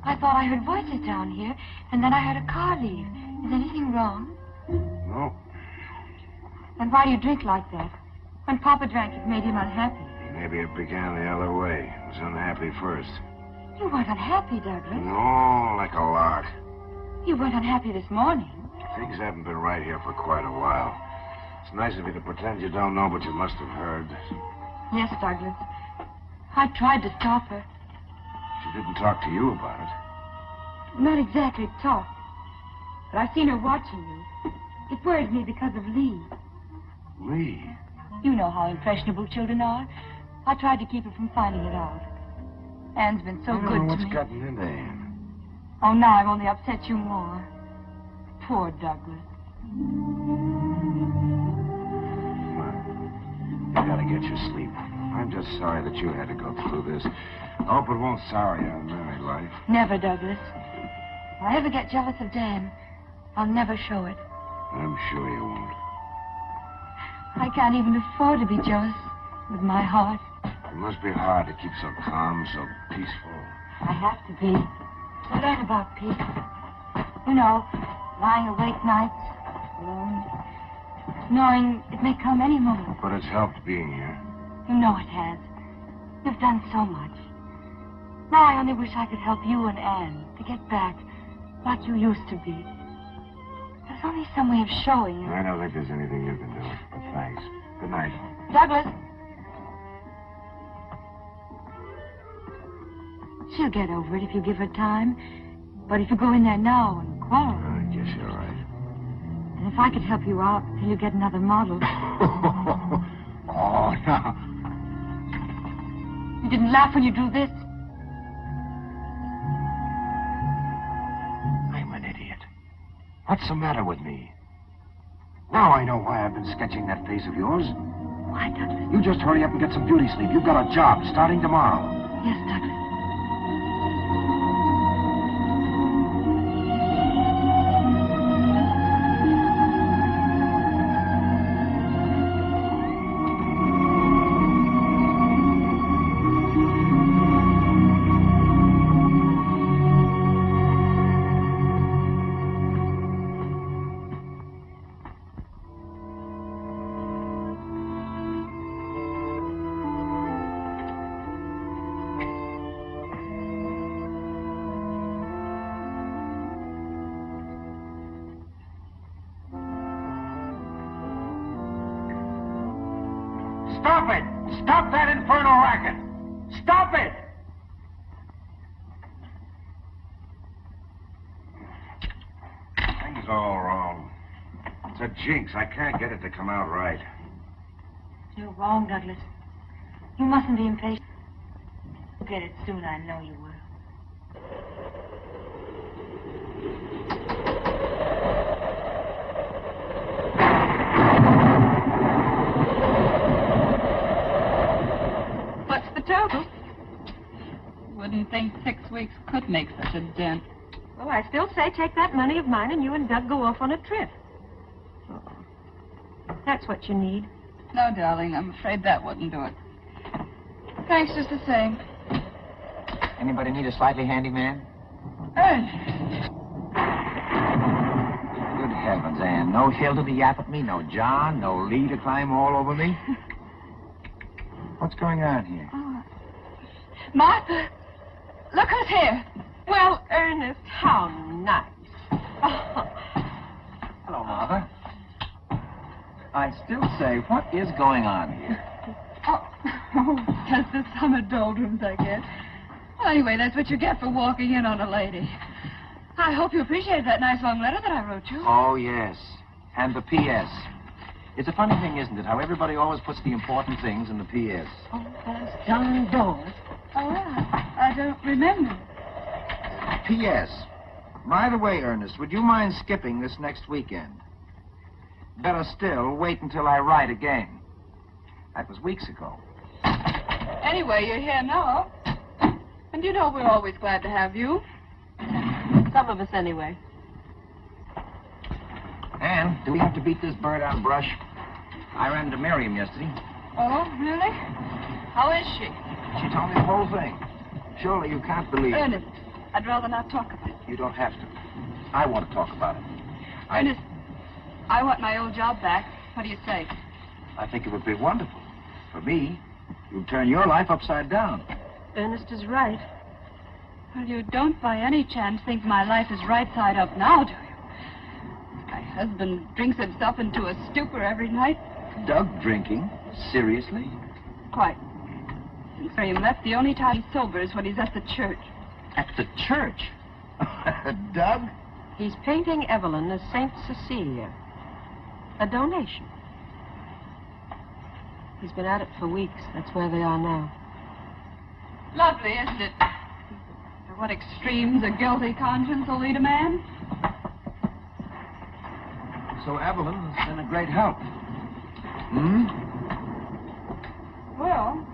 I thought I heard voices down here, and then I heard a car leave. Is anything wrong? No. Then why do you drink like that? When Papa drank, it made him unhappy. Maybe it began the other way. He was unhappy first. You weren't unhappy, Douglas. No, like a lark. You weren't unhappy this morning. Things haven't been right here for quite a while. It's nice of you to pretend you don't know, but you must have heard. Yes, Douglas. I tried to stop her. She didn't talk to you about it. Not exactly talk. But I've seen her watching you. It worries me because of Lee. Lee? You know how impressionable children are. I tried to keep her from finding it out. Anne's been so I don't good know to what's me. gotten into Ann. Oh, now I've only upset you more. Poor Douglas. Come on. You gotta get your sleep. I'm just sorry that you had to go through this. I hope it won't sour you on married life. Never, Douglas. If I ever get jealous of Dan, I'll never show it. I'm sure you won't. I can't even afford to be jealous with my heart. It must be hard to keep so calm, so peaceful. I have to be. To learn about peace. You know, lying awake nights, alone, knowing it may come any moment. But it's helped being here. You know it has. You've done so much. Now I only wish I could help you and Anne to get back like you used to be. There's only some way of showing you. I don't think there's anything you can do. But thanks. Good night. Douglas. She'll get over it if you give her time. But if you go in there now and quarrel... I guess you're right. And if I could help you out till you get another model... Oh, no. You didn't laugh when you drew this? I'm an idiot. What's the matter with me? Now I know why I've been sketching that face of yours. Why, Douglas? You just hurry up and get some beauty sleep. You've got a job starting tomorrow. Yes, Douglas. Stop it! Stop that infernal racket! Stop it! Things all wrong. It's a jinx. I can't get it to come out right. You're wrong, Douglas. You mustn't be impatient. You'll get it soon, I know you will. What's the total? Wouldn't think 6 weeks could make such a dent. Well, I still say take that money of mine and you and Doug go off on a trip. That's what you need. No, darling, I'm afraid that wouldn't do it. Thanks just the same. Anybody need a slightly handy man? Good heavens, Anne. No Hilda to yap at me, no John, no Lee to climb all over me. What's going on here? Martha, look who's here. Well, Ernest, how nice. Hello, Martha. I still say, what is going on here? Just the summer doldrums, I guess. Well, anyway, that's what you get for walking in on a lady. I hope you appreciate that nice long letter that I wrote you. Oh, yes. And the P.S. It's a funny thing, isn't it, how everybody always puts the important things in the P.S. Oh, those darn doors. Oh, I don't remember. P.S. By the way, Ernest, would you mind skipping this next weekend? Better still, wait until I write again. That was weeks ago. Anyway, you're here now. And you know we're always glad to have you. Some of us, anyway. Anne, do we have to beat this bird on brush? I ran into Miriam yesterday. Oh, really? How is she? She told me the whole thing. Surely you can't believe it. Ernest, I'd rather not talk about it. You don't have to. I want to talk about it. Ernest, I want my old job back. What do you say? I think it would be wonderful. For me, you'd turn your life upside down. Ernest is right. Well, you don't by any chance think my life is right side up now, do you? My husband drinks himself into a stupor every night. Doug drinking? Seriously? Quite. Since Miriam left, the only time he's sober is when he's at the church. At the church? Doug? He's painting Evelyn as Saint Cecilia. A donation. He's been at it for weeks. That's where they are now. Lovely, isn't it? To what extremes a guilty conscience will lead a man? So Evelyn has been a great help. Hmm? Well,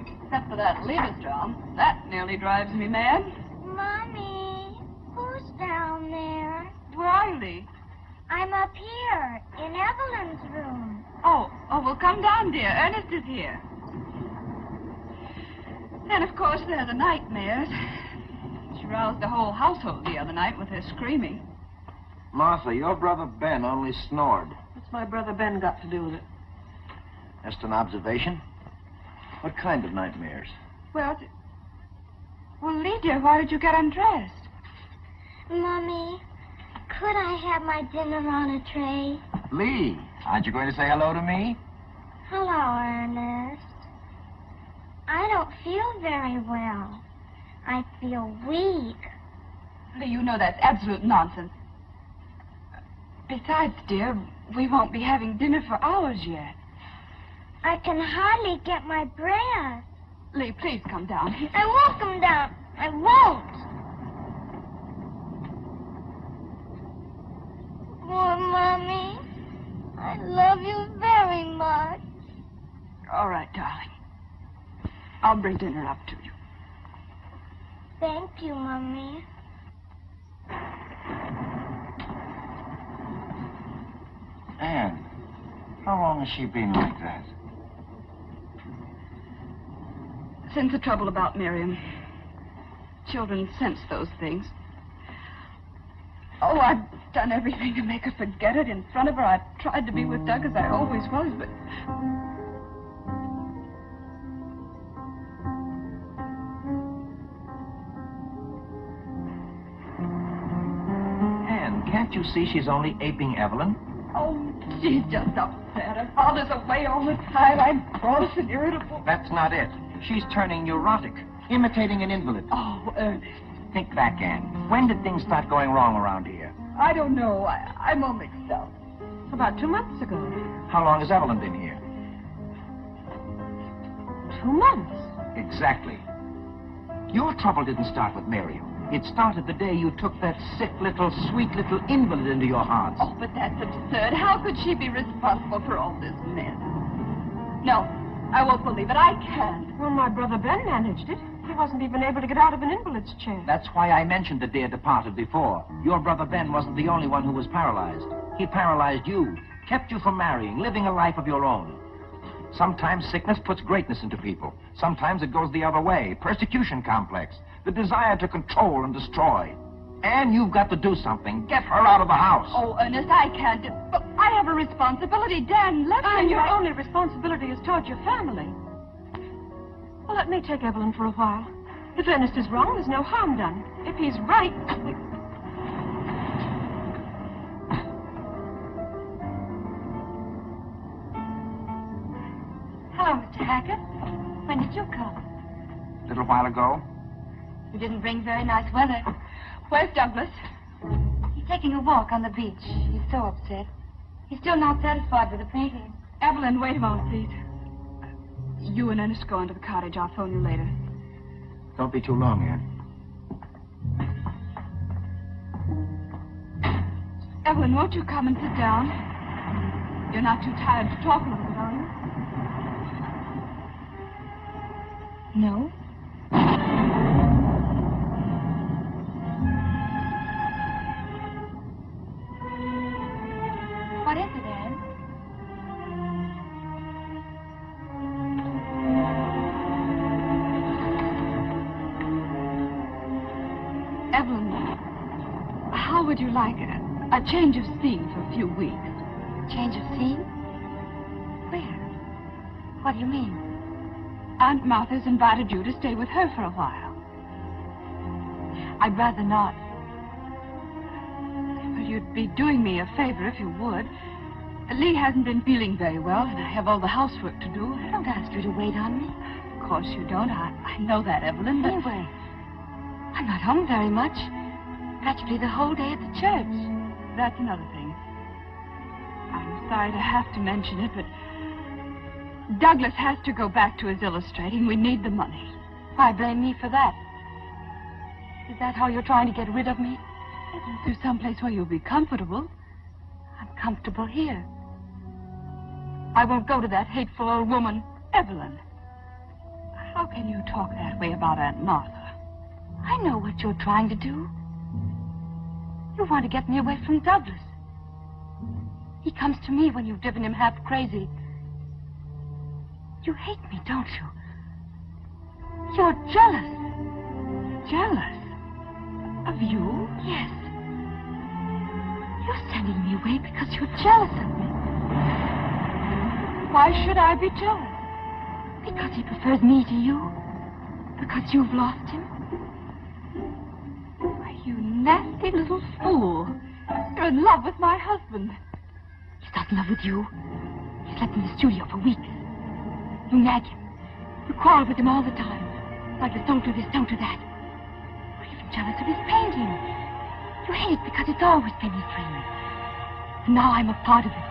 except for that Liebesdrum, that nearly drives me mad. Mommy, who's down there? Where are you, Lee? I'm up here, in Evelyn's room. Oh, well, come down, dear. Ernest is here. And, of course, there are the nightmares. She roused the whole household the other night with her screaming. Martha, your brother Ben only snored. What's my brother Ben got to do with it? Just an observation. What kind of nightmares? Well, Lee, dear, why did you get undressed? Mommy, could I have my dinner on a tray? Lee, aren't you going to say hello to me? Hello, Ernest. I don't feel very well. I feel weak. Lee, you know that's absolute nonsense. Besides, dear, we won't be having dinner for hours yet. I can hardly get my breath. Lee, please come down. I won't come down. I won't. Oh, Mommy. I love you very much. All right, darling. I'll bring dinner up to you. Thank you, Mommy. Anne, how long has she been like that? Since the trouble about Miriam. Children sense those things. Oh, I've done everything to make her forget it in front of her. I've tried to be with Doug as I always was, but... Anne, can't you see she's only aping Evelyn? Oh, she's just upset. Her father's away all the time. I'm cross and irritable. That's not it. She's turning neurotic, imitating an invalid. Oh, Ernest. Think back, Anne. When did things start going wrong around here? I don't know. I'm all mixed up. About 2 months ago. How long has Evelyn been here? 2 months. Exactly. Your trouble didn't start with Miriam. It started the day you took that sick little, sweet little invalid into your hearts. Oh, but that's absurd. How could she be responsible for all this mess? No, I won't believe it. I can't. Well, my brother Ben managed it. He wasn't even able to get out of an invalid's chair. That's why I mentioned the dear departed before. Your brother Ben wasn't the only one who was paralyzed. He paralyzed you, kept you from marrying, living a life of your own. Sometimes sickness puts greatness into people. Sometimes it goes the other way. Persecution complex. The desire to control and destroy. And you've got to do something. Get her out of the house. Oh, Ernest, I can't. But I have a responsibility. Dan left me. And your only responsibility is toward your family. Well, let me take Evelyn for a while. If Ernest is wrong, there's no harm done. If he's right... Hello, Mr. Hackett. When did you come? A little while ago. You didn't bring very nice weather. Where's Douglas? He's taking a walk on the beach. He's so upset. He's still not satisfied with the painting. Evelyn, wait a moment, please. You and Ernest go into the cottage. I'll phone you later. Don't be too long, Anne. Evelyn, won't you come and sit down? You're not too tired to talk a little bit, are you? No. What is it, Anne? Evelyn, how would you like a change of scene for a few weeks? Change of scene? Where? What do you mean? Aunt Martha's invited you to stay with her for a while. I'd rather not. Well, you'd be doing me a favor if you would. Lee hasn't been feeling very well, and I have all the housework to do. I don't ask you to wait on me. Of course you don't. I know that, Evelyn, but... Anyway, I'm not home very much. Practically the whole day at the church. That's another thing. I'm sorry to have to mention it, but Douglas has to go back to his illustrating. We need the money. Why blame me for that? Is that how you're trying to get rid of me? To someplace where you'll be comfortable. I'm comfortable here. I won't go to that hateful old woman. Evelyn, how can you talk that way about Aunt Martha? I know what you're trying to do. You want to get me away from Douglas. He comes to me when you've driven him half crazy. You hate me, don't you? You're jealous. Jealous? Of you? Yes. You're sending me away because you're jealous of me. Why should I be jealous? Because he prefers me to you. Because you've lost him. Why, you nasty little fool. You're in love with my husband. He's not in love with you. He's left in the studio for weeks. You nag him. You quarrel with him all the time. Like this, don't do this, don't do that. You're even jealous of his painting. You hate it because it's always been his dream. And now I'm a part of it.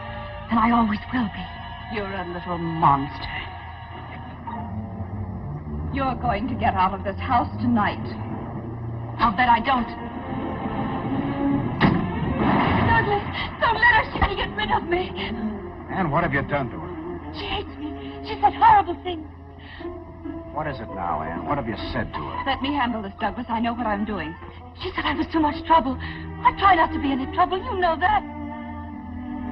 And I always will be. You're a little monster. You're going to get out of this house tonight. I'll bet I don't. Douglas, don't let her see me get rid of me. And what have you done to her? She hates me. She said horrible things. What is it now, Anne? What have you said to her? Let me handle this, Douglas. I know what I'm doing. She said I was too much trouble. I try not to be any trouble. You know that.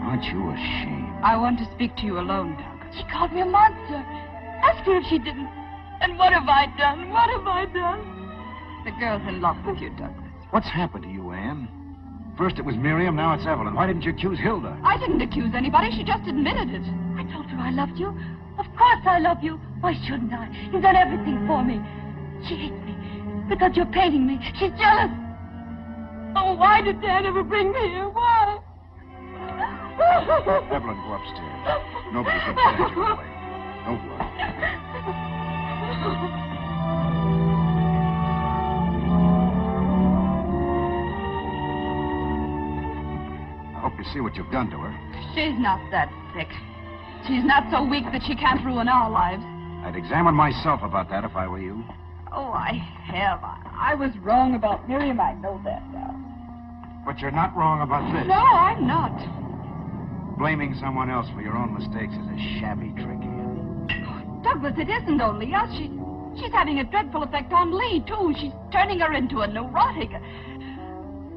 Aren't you ashamed? I want to speak to you alone, Douglas. She called me a monster. Ask her if she didn't. And what have I done? What have I done? The girl's in love with you, Douglas. What's happened to you, Anne? First it was Miriam, now it's Evelyn. Why didn't you accuse Hilda? I didn't accuse anybody. She just admitted it. I told her I loved you. Of course I love you. Why shouldn't I? You've done everything for me. She hates me because you're painting me. She's jealous. Oh, why did Dad ever bring me here? Why? Evelyn, go upstairs. Nobody's going to stand you away. Don't worry. I hope you see what you've done to her. She's not that sick. She's not so weak that she can't ruin our lives. I'd examine myself about that if I were you. Oh, I have. I was wrong about Miriam. I know that now. But you're not wrong about this. No, I'm not. Blaming someone else for your own mistakes is a shabby trick, Anne. Douglas, it isn't only us. She's having a dreadful effect on Lee, too. She's turning her into a neurotic.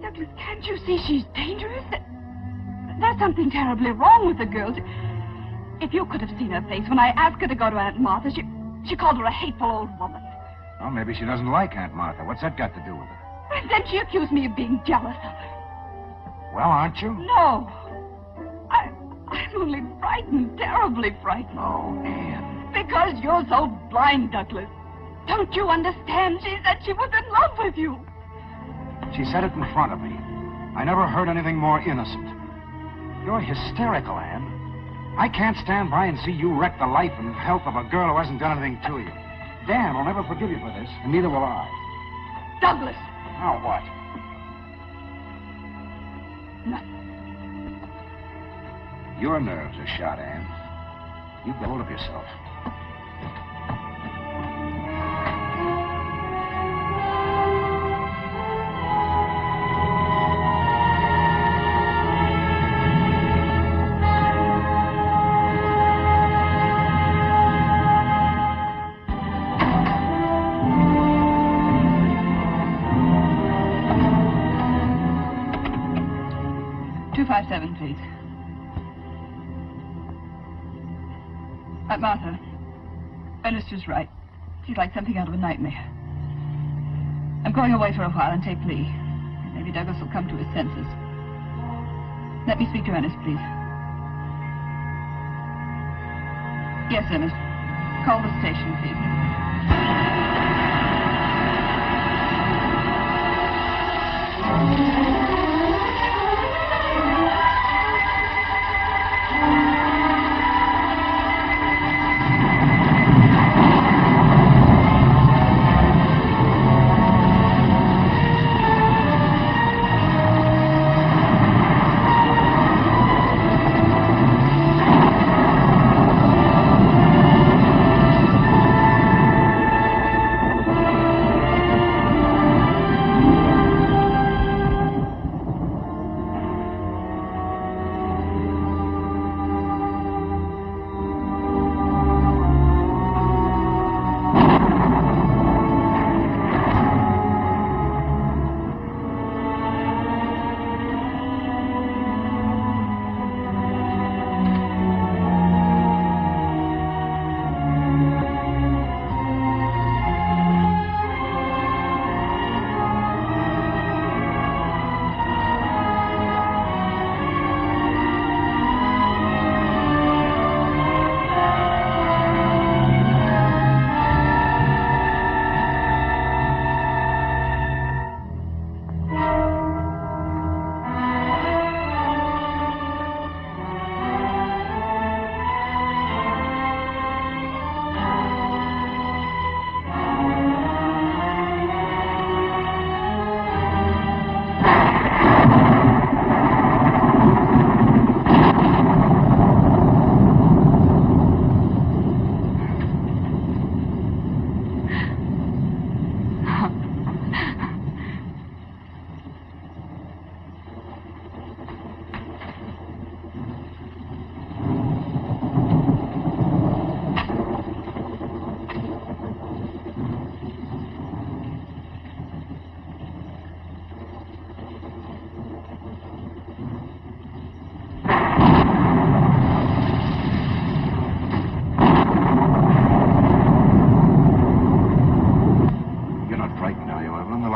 Douglas, can't you see she's dangerous? There's something terribly wrong with the girl. If you could have seen her face when I asked her to go to Aunt Martha, she called her a hateful old woman. Well, maybe she doesn't like Aunt Martha. What's that got to do with it? And then she accused me of being jealous of her. Well, aren't you? No. I'm only frightened, terribly frightened. Oh, Anne. Because you're so blind, Douglas. Don't you understand? She said she was in love with you. She said it in front of me. I never heard anything more innocent. You're hysterical, Anne. I can't stand by and see you wreck the life and health of a girl who hasn't done anything to you. Dan will never forgive you for this, and neither will I. Douglas! Now what? Nothing. Your nerves are shot, Anne. You get hold of yourself. Please. Martha, Ernest was right. She's like something out of a nightmare. I'm going away for a while and take Lee. Maybe Douglas will come to his senses. Let me speak to Ernest, please. Yes, Ernest. Call the station, please.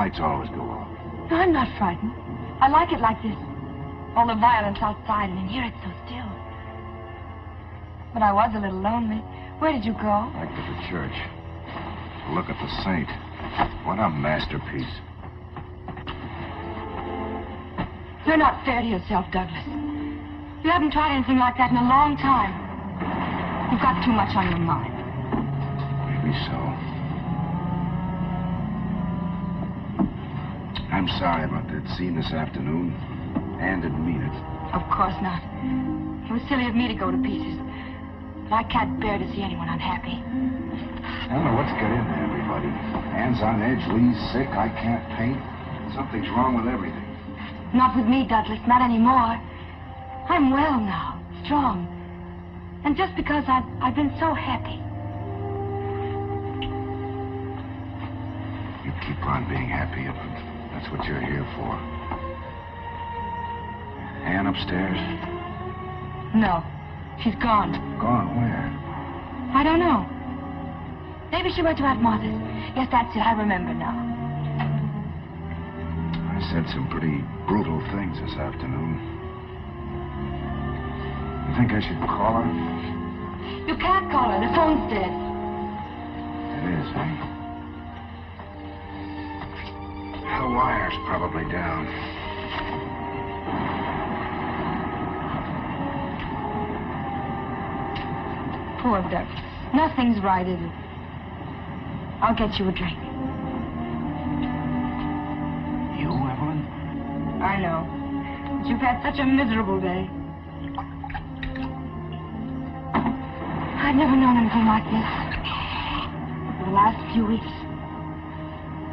lights always go off? No, I'm not frightened. I like it like this. All the violence outside, and in here it's so still. But I was a little lonely. Where did you go? Back to the church. Look at the saint. What a masterpiece. You're not fair to yourself, Douglas. You haven't tried anything like that in a long time. You've got too much on your mind. Maybe so. I'm sorry about that scene this afternoon. Anne didn't mean it. Of course not. It was silly of me to go to pieces. But I can't bear to see anyone unhappy. I don't know what's got into everybody. Anne's on edge, Lee's sick, I can't paint. Something's wrong with everything. Not with me, Douglas, not anymore. I'm well now, strong. And just because I've been so happy. You keep on being happy. That's what you're here for. Anne upstairs? No, she's gone. Gone where? I don't know. Maybe she went to Aunt Martha's. Yes, that's it, I remember now. I said some pretty brutal things this afternoon. You think I should call her? You can't call her, the phone's dead. It is, eh? The wire's probably down. Poor Douglas. Nothing's right, is it? I'll get you a drink. You, Evelyn? I know. But you've had such a miserable day. I've never known anything like this. For the last few weeks,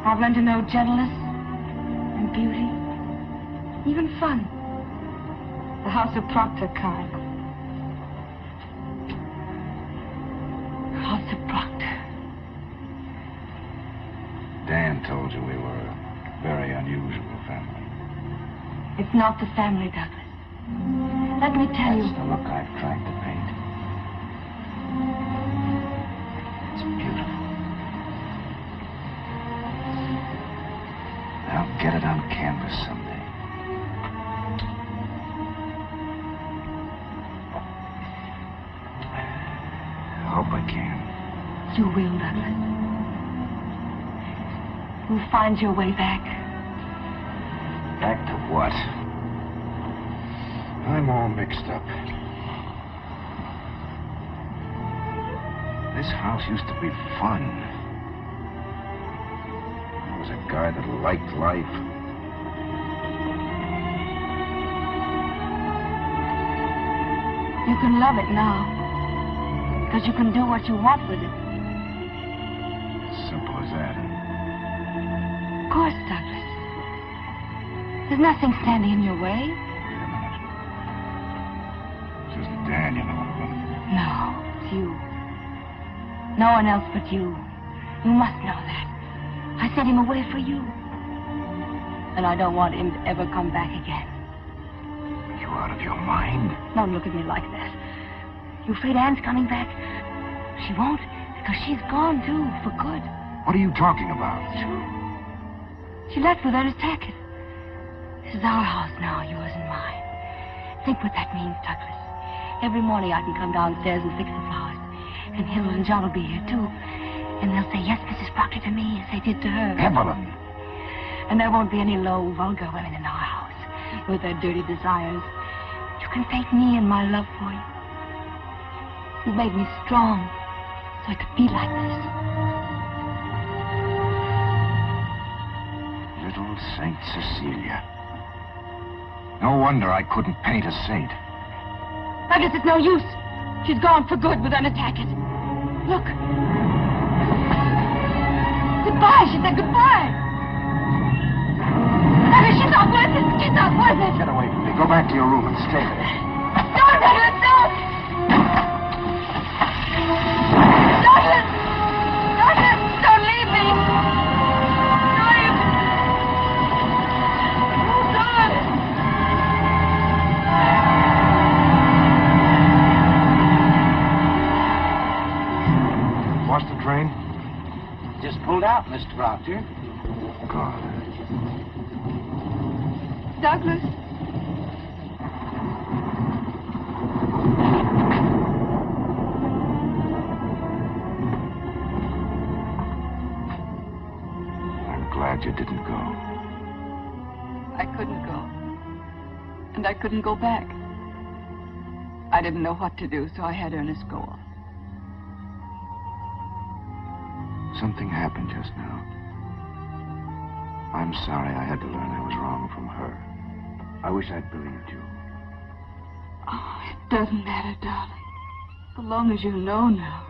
I've learned to know gentleness and beauty, even fun. The House of Proctor kind. House of Proctor. Dan told you we were a very unusual family. It's not the family, Douglas. Let me tell you. That's the look I've tried to paint. It's beautiful. I'll get it on canvas someday. I hope I can. You will, Douglas. You'll find your way back. Back to what? I'm all mixed up. This house used to be fun. I was a guy that liked life. You can love it now. Because you can do what you want with it. Simple as that. Of course, Douglas. There's nothing standing in your way. Wait a minute. This isn't Dan, you know, Evelyn. No, it's you. No one else but you. You must know that. I sent him away for you. And I don't want him to ever come back again. Are you out of your mind? Don't look at me like that. You afraid Anne's coming back? She won't, because she's gone, too, for good. What are you talking about? It's true. She left with Ernest Hackett. This is our house now, yours and mine. Think what that means, Douglas. Every morning I can come downstairs and fix the flowers. And Hill and John will be here, too. And they'll say, yes, Mrs. Proctor, to me, as they did to her. Evelyn! And there won't be any low, vulgar women in our house with their dirty desires. You can thank me and my love for you. You made me strong so I could be like this. Little Saint Cecilia. No wonder I couldn't paint a saint. Douglas, it's no use. She's gone for good with Ernest Hackett. Look. Goodbye. She said goodbye. Douglas, she's not worth it. She's not worth it. Get away from me. Go back to your room and stay there. Don't, Douglas, don't. Douglas! Douglas, don't leave me. Lost the train? Just pulled out, Mr. Proctor. God. Douglas. I'm glad you didn't go. I couldn't go. And I couldn't go back. I didn't know what to do, so I had Ernest go on. Something happened just now. I'm sorry I had to learn I was wrong from her. I wish I'd believed you. Oh, it doesn't matter, darling. So long as you know now.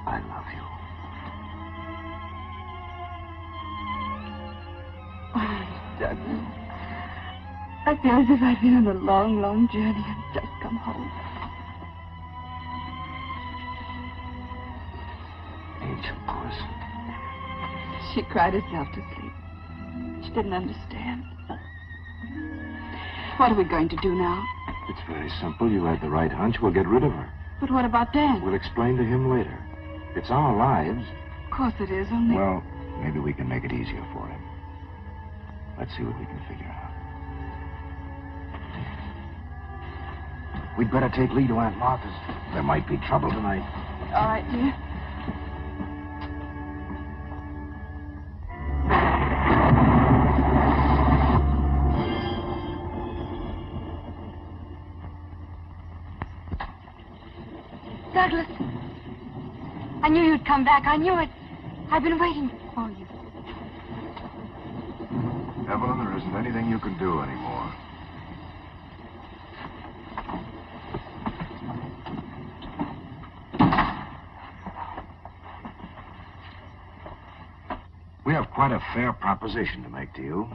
I love you. Oh, Douglas. I feel as if I've been on a long, long journey and just come home. Angel puss. She cried herself to sleep. She didn't understand. What are we going to do now? It's very simple. You had the right hunch. We'll get rid of her. But what about Dan? We'll explain to him later. It's our lives. Of course it is, only... Well, maybe we can make it easier for him. Let's see what we can figure out. We'd better take Lee to Aunt Martha's. There might be trouble tonight. All right, dear. Douglas, I knew you'd come back. I knew it. I've been waiting for you. Evelyn, there isn't anything you can do anymore. We have quite a fair proposition to make to you.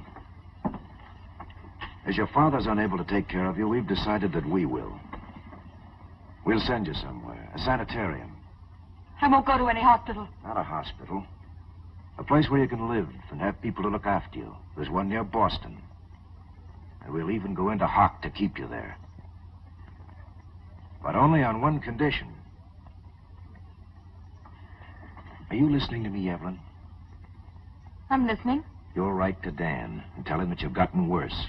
As your father's unable to take care of you, we've decided that we will. We'll send you somewhere, a sanitarium. I won't go to any hospital. Not a hospital. A place where you can live and have people to look after you. There's one near Boston. And we'll even go into hock to keep you there. But only on one condition. Are you listening to me, Evelyn? I'm listening. You'll write to Dan and tell him that you've gotten worse.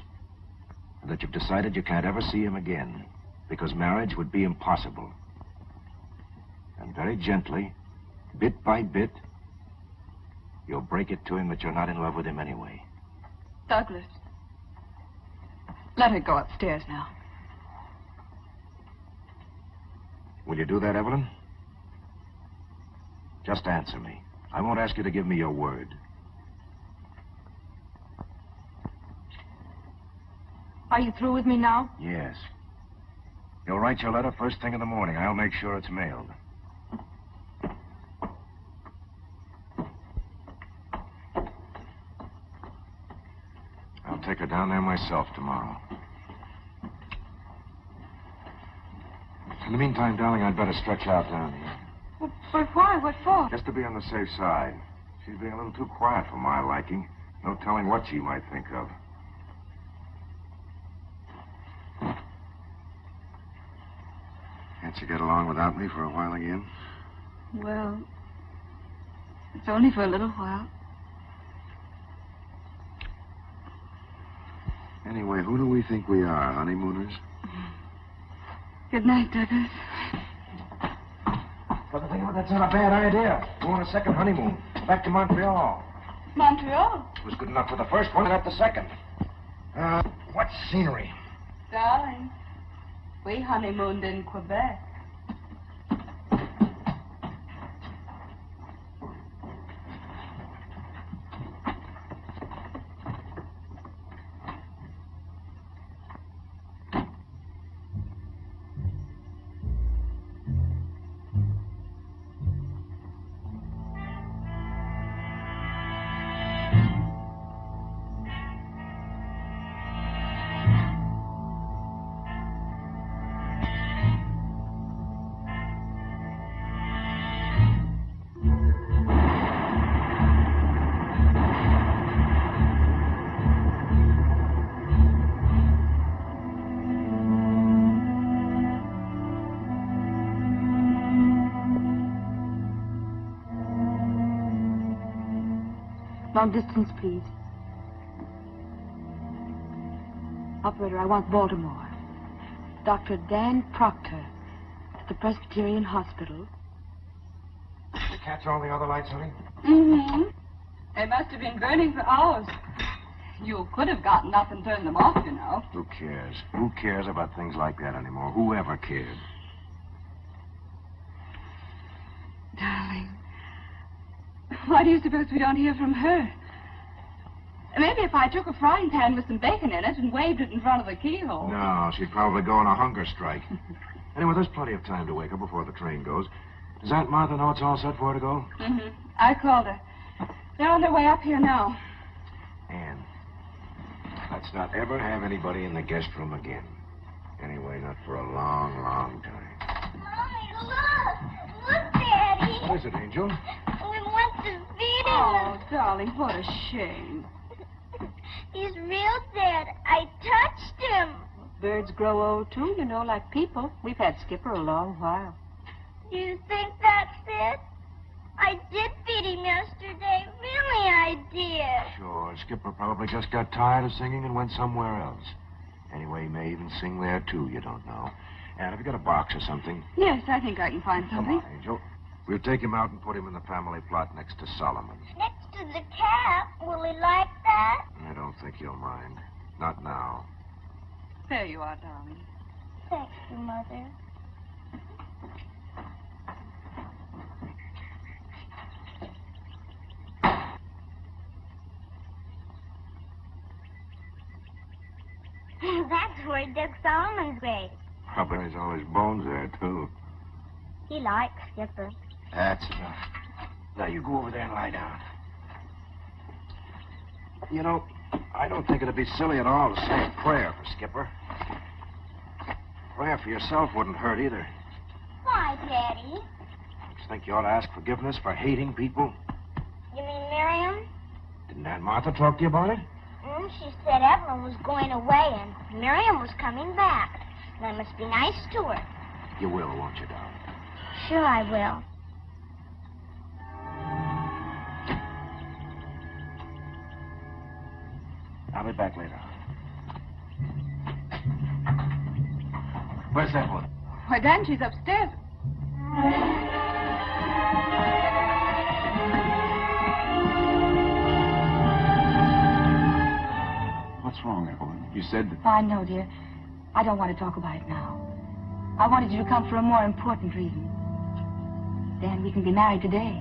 And that you've decided you can't ever see him again. Because marriage would be impossible. And very gently, bit by bit, you'll break it to him that you're not in love with him anyway. Douglas, let her go upstairs now. Will you do that, Evelyn? Just answer me. I won't ask you to give me your word. Are you through with me now? Yes. You'll write your letter first thing in the morning. I'll make sure it's mailed. I'll take her down there myself tomorrow. In the meantime, darling, I'd better stretch out down here. But why? What for? Just to be on the safe side. She's being a little too quiet for my liking. No telling what she might think of. Can't you get along without me for a while again? Well, it's only for a little while. Anyway, who do we think we are, honeymooners? Good night, Douglas. But the thing about that's not a bad idea. Go on a second honeymoon. Back to Montreal. Montreal? It was good enough for the first one, not the second. What scenery? Darling, we honeymooned in Quebec. Long distance, please. Operator, I want Baltimore. Dr. Dan Proctor at the Presbyterian Hospital. Did you catch all the other lights, honey? Mm-hmm. They must have been burning for hours. You could have gotten up and turned them off, you know. Who cares? Who cares about things like that anymore? Who ever cared? Darling, why do you suppose we don't hear from her? Maybe if I took a frying pan with some bacon in it and waved it in front of the keyhole. No, she'd probably go on a hunger strike. Anyway, there's plenty of time to wake her before the train goes. Does Aunt Martha know it's all set for her to go? Mm-hmm. I called her. They're on their way up here now. Anne, let's not ever have anybody in the guest room again. Anyway, not for a long, long time. Mommy, look! Look, Daddy! What is it, Angel? We went to feed him. Oh, darling, what a shame. He's real dead. I touched him. Birds grow old, too, you know, like people. We've had Skipper a long while. Do you think that's it? I did feed him yesterday. Really, I did. Sure, Skipper probably just got tired of singing and went somewhere else. Anyway, he may even sing there, too, you don't know. Anne, have you got a box or something? Yes, I think I can find Come something. on, Angel. We'll take him out and put him in the family plot next to Solomon. Next to the cat. Will he like that? I don't think he'll mind. Not now. There you are, darling. Thank you, Mother. That's where he dug Solomon's grave. Probably has all his bones there, too. He likes Skipper. That's enough. Now, you go over there and lie down. You know, I don't think it'd be silly at all to say a prayer for Skipper. Prayer for yourself wouldn't hurt either. Why, Daddy? Don't you think you ought to ask forgiveness for hating people? You mean Miriam? Didn't Aunt Martha talk to you about it? She said Evelyn was going away and Miriam was coming back. And I must be nice to her. You will, won't you, darling? Sure I will. I'll be back later. Where's Evelyn? Why, Dan, she's upstairs. What's wrong, Evelyn? You said that... I know, dear. I don't want to talk about it now. I wanted you to come for a more important reason. Dan, we can be married today.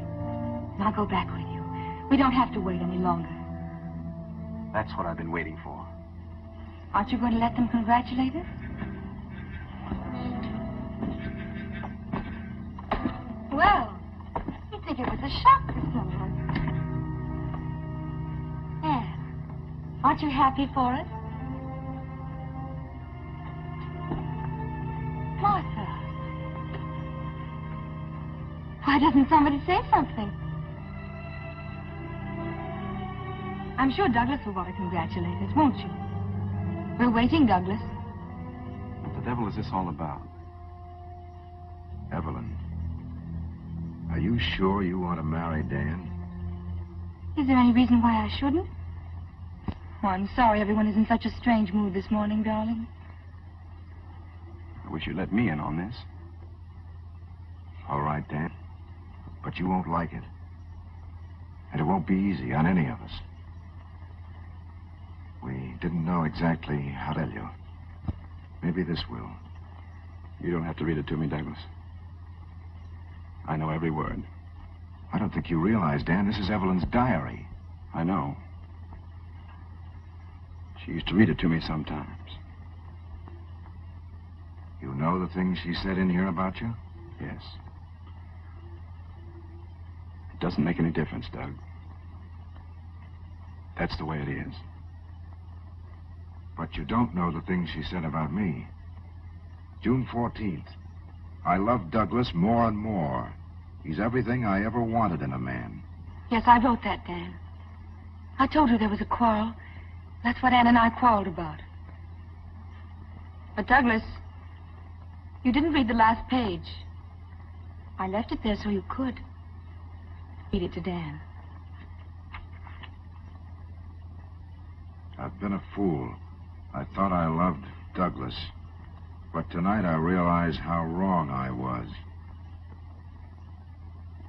And I'll go back with you. We don't have to wait any longer. That's what I've been waiting for. Aren't you going to let them congratulate us? Well, you'd think it was a shock to someone. Anne, aren't you happy for us? Martha. Why doesn't somebody say something? I'm sure Douglas will want to congratulate us, won't you? We're waiting, Douglas. What the devil is this all about? Evelyn, are you sure you want to marry Dan? Is there any reason why I shouldn't? Oh, I'm sorry everyone is in such a strange mood this morning, darling. I wish you'd let me in on this. All right, Dan. But you won't like it. And it won't be easy on any of us. We didn't know exactly how to tell you. Maybe this will. You don't have to read it to me, Douglas. I know every word. I don't think you realize, Dan, this is Evelyn's diary. I know. She used to read it to me sometimes. You know the things she said in here about you? Yes. It doesn't make any difference, Doug. That's the way it is. But you don't know the things she said about me. June 14th. I love Douglas more and more. He's everything I ever wanted in a man. Yes, I wrote that, Dan. I told her there was a quarrel. That's what Ann and I quarreled about. But, Douglas, you didn't read the last page. I left it there so you could. Read it to Dan. I've been a fool. I thought I loved Douglas, but tonight I realize how wrong I was.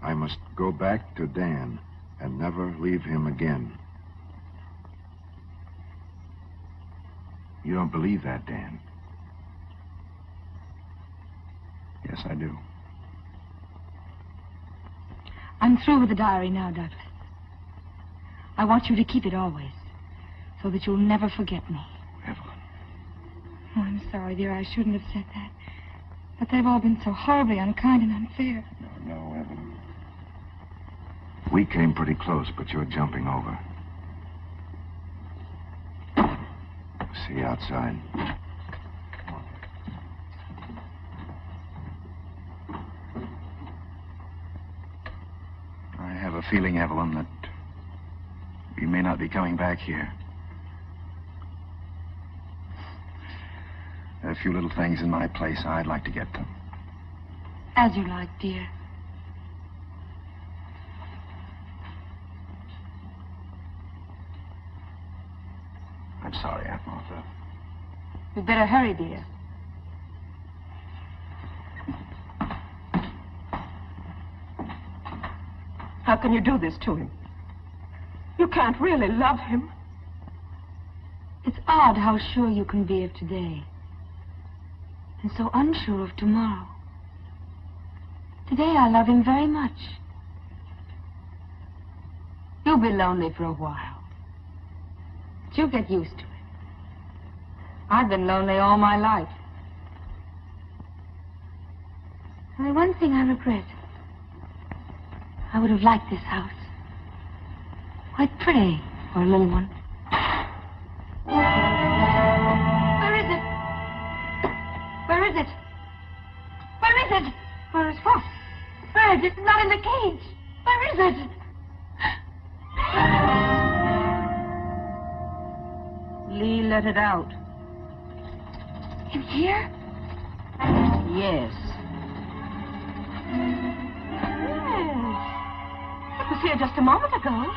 I must go back to Dan and never leave him again. You don't believe that, Dan? Yes, I do. I'm through with the diary now, Douglas. I want you to keep it always, so that you'll never forget me. Evelyn. Oh, I'm sorry, dear. I shouldn't have said that. But they've all been so horribly unkind and unfair. No, Evelyn. We came pretty close, but you're jumping over. See you outside. I have a feeling, Evelyn, that we may not be coming back here. There are a few little things in my place. I'd like to get them. As you like, dear. I'm sorry, Aunt Martha. You'd better hurry, dear. How can you do this to him? You can't really love him. It's odd how sure you can be of today, and so unsure of tomorrow. Today I love him very much. You'll be lonely for a while, but you'll get used to it. I've been lonely all my life. Only one thing I regret. I would have liked this house. Quite pretty for a little one. Where is it? Where is it? Where is it? Where is what? Where is it? It's not in the cage. Where is it? Lee let it out. In here? Yes. It was here just a moment ago.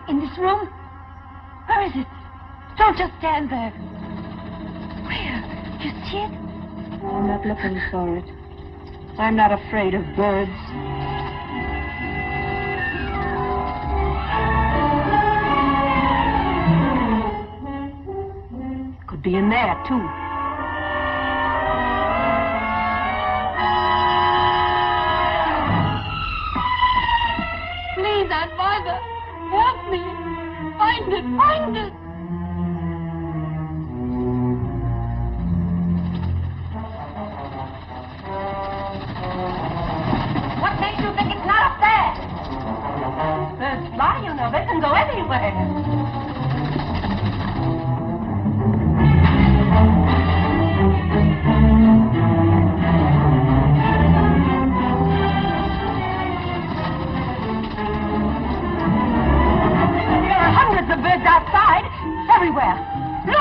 In this room? Where is it? Don't just stand there. Where? You see it? I'm not looking for it. I'm not afraid of birds. Could be in there, too. Please, Aunt Martha, help me. Find it, find it. What makes you think it's not up there? Birds fly, you know. They can go anywhere. There are hundreds of birds outside, everywhere. Look!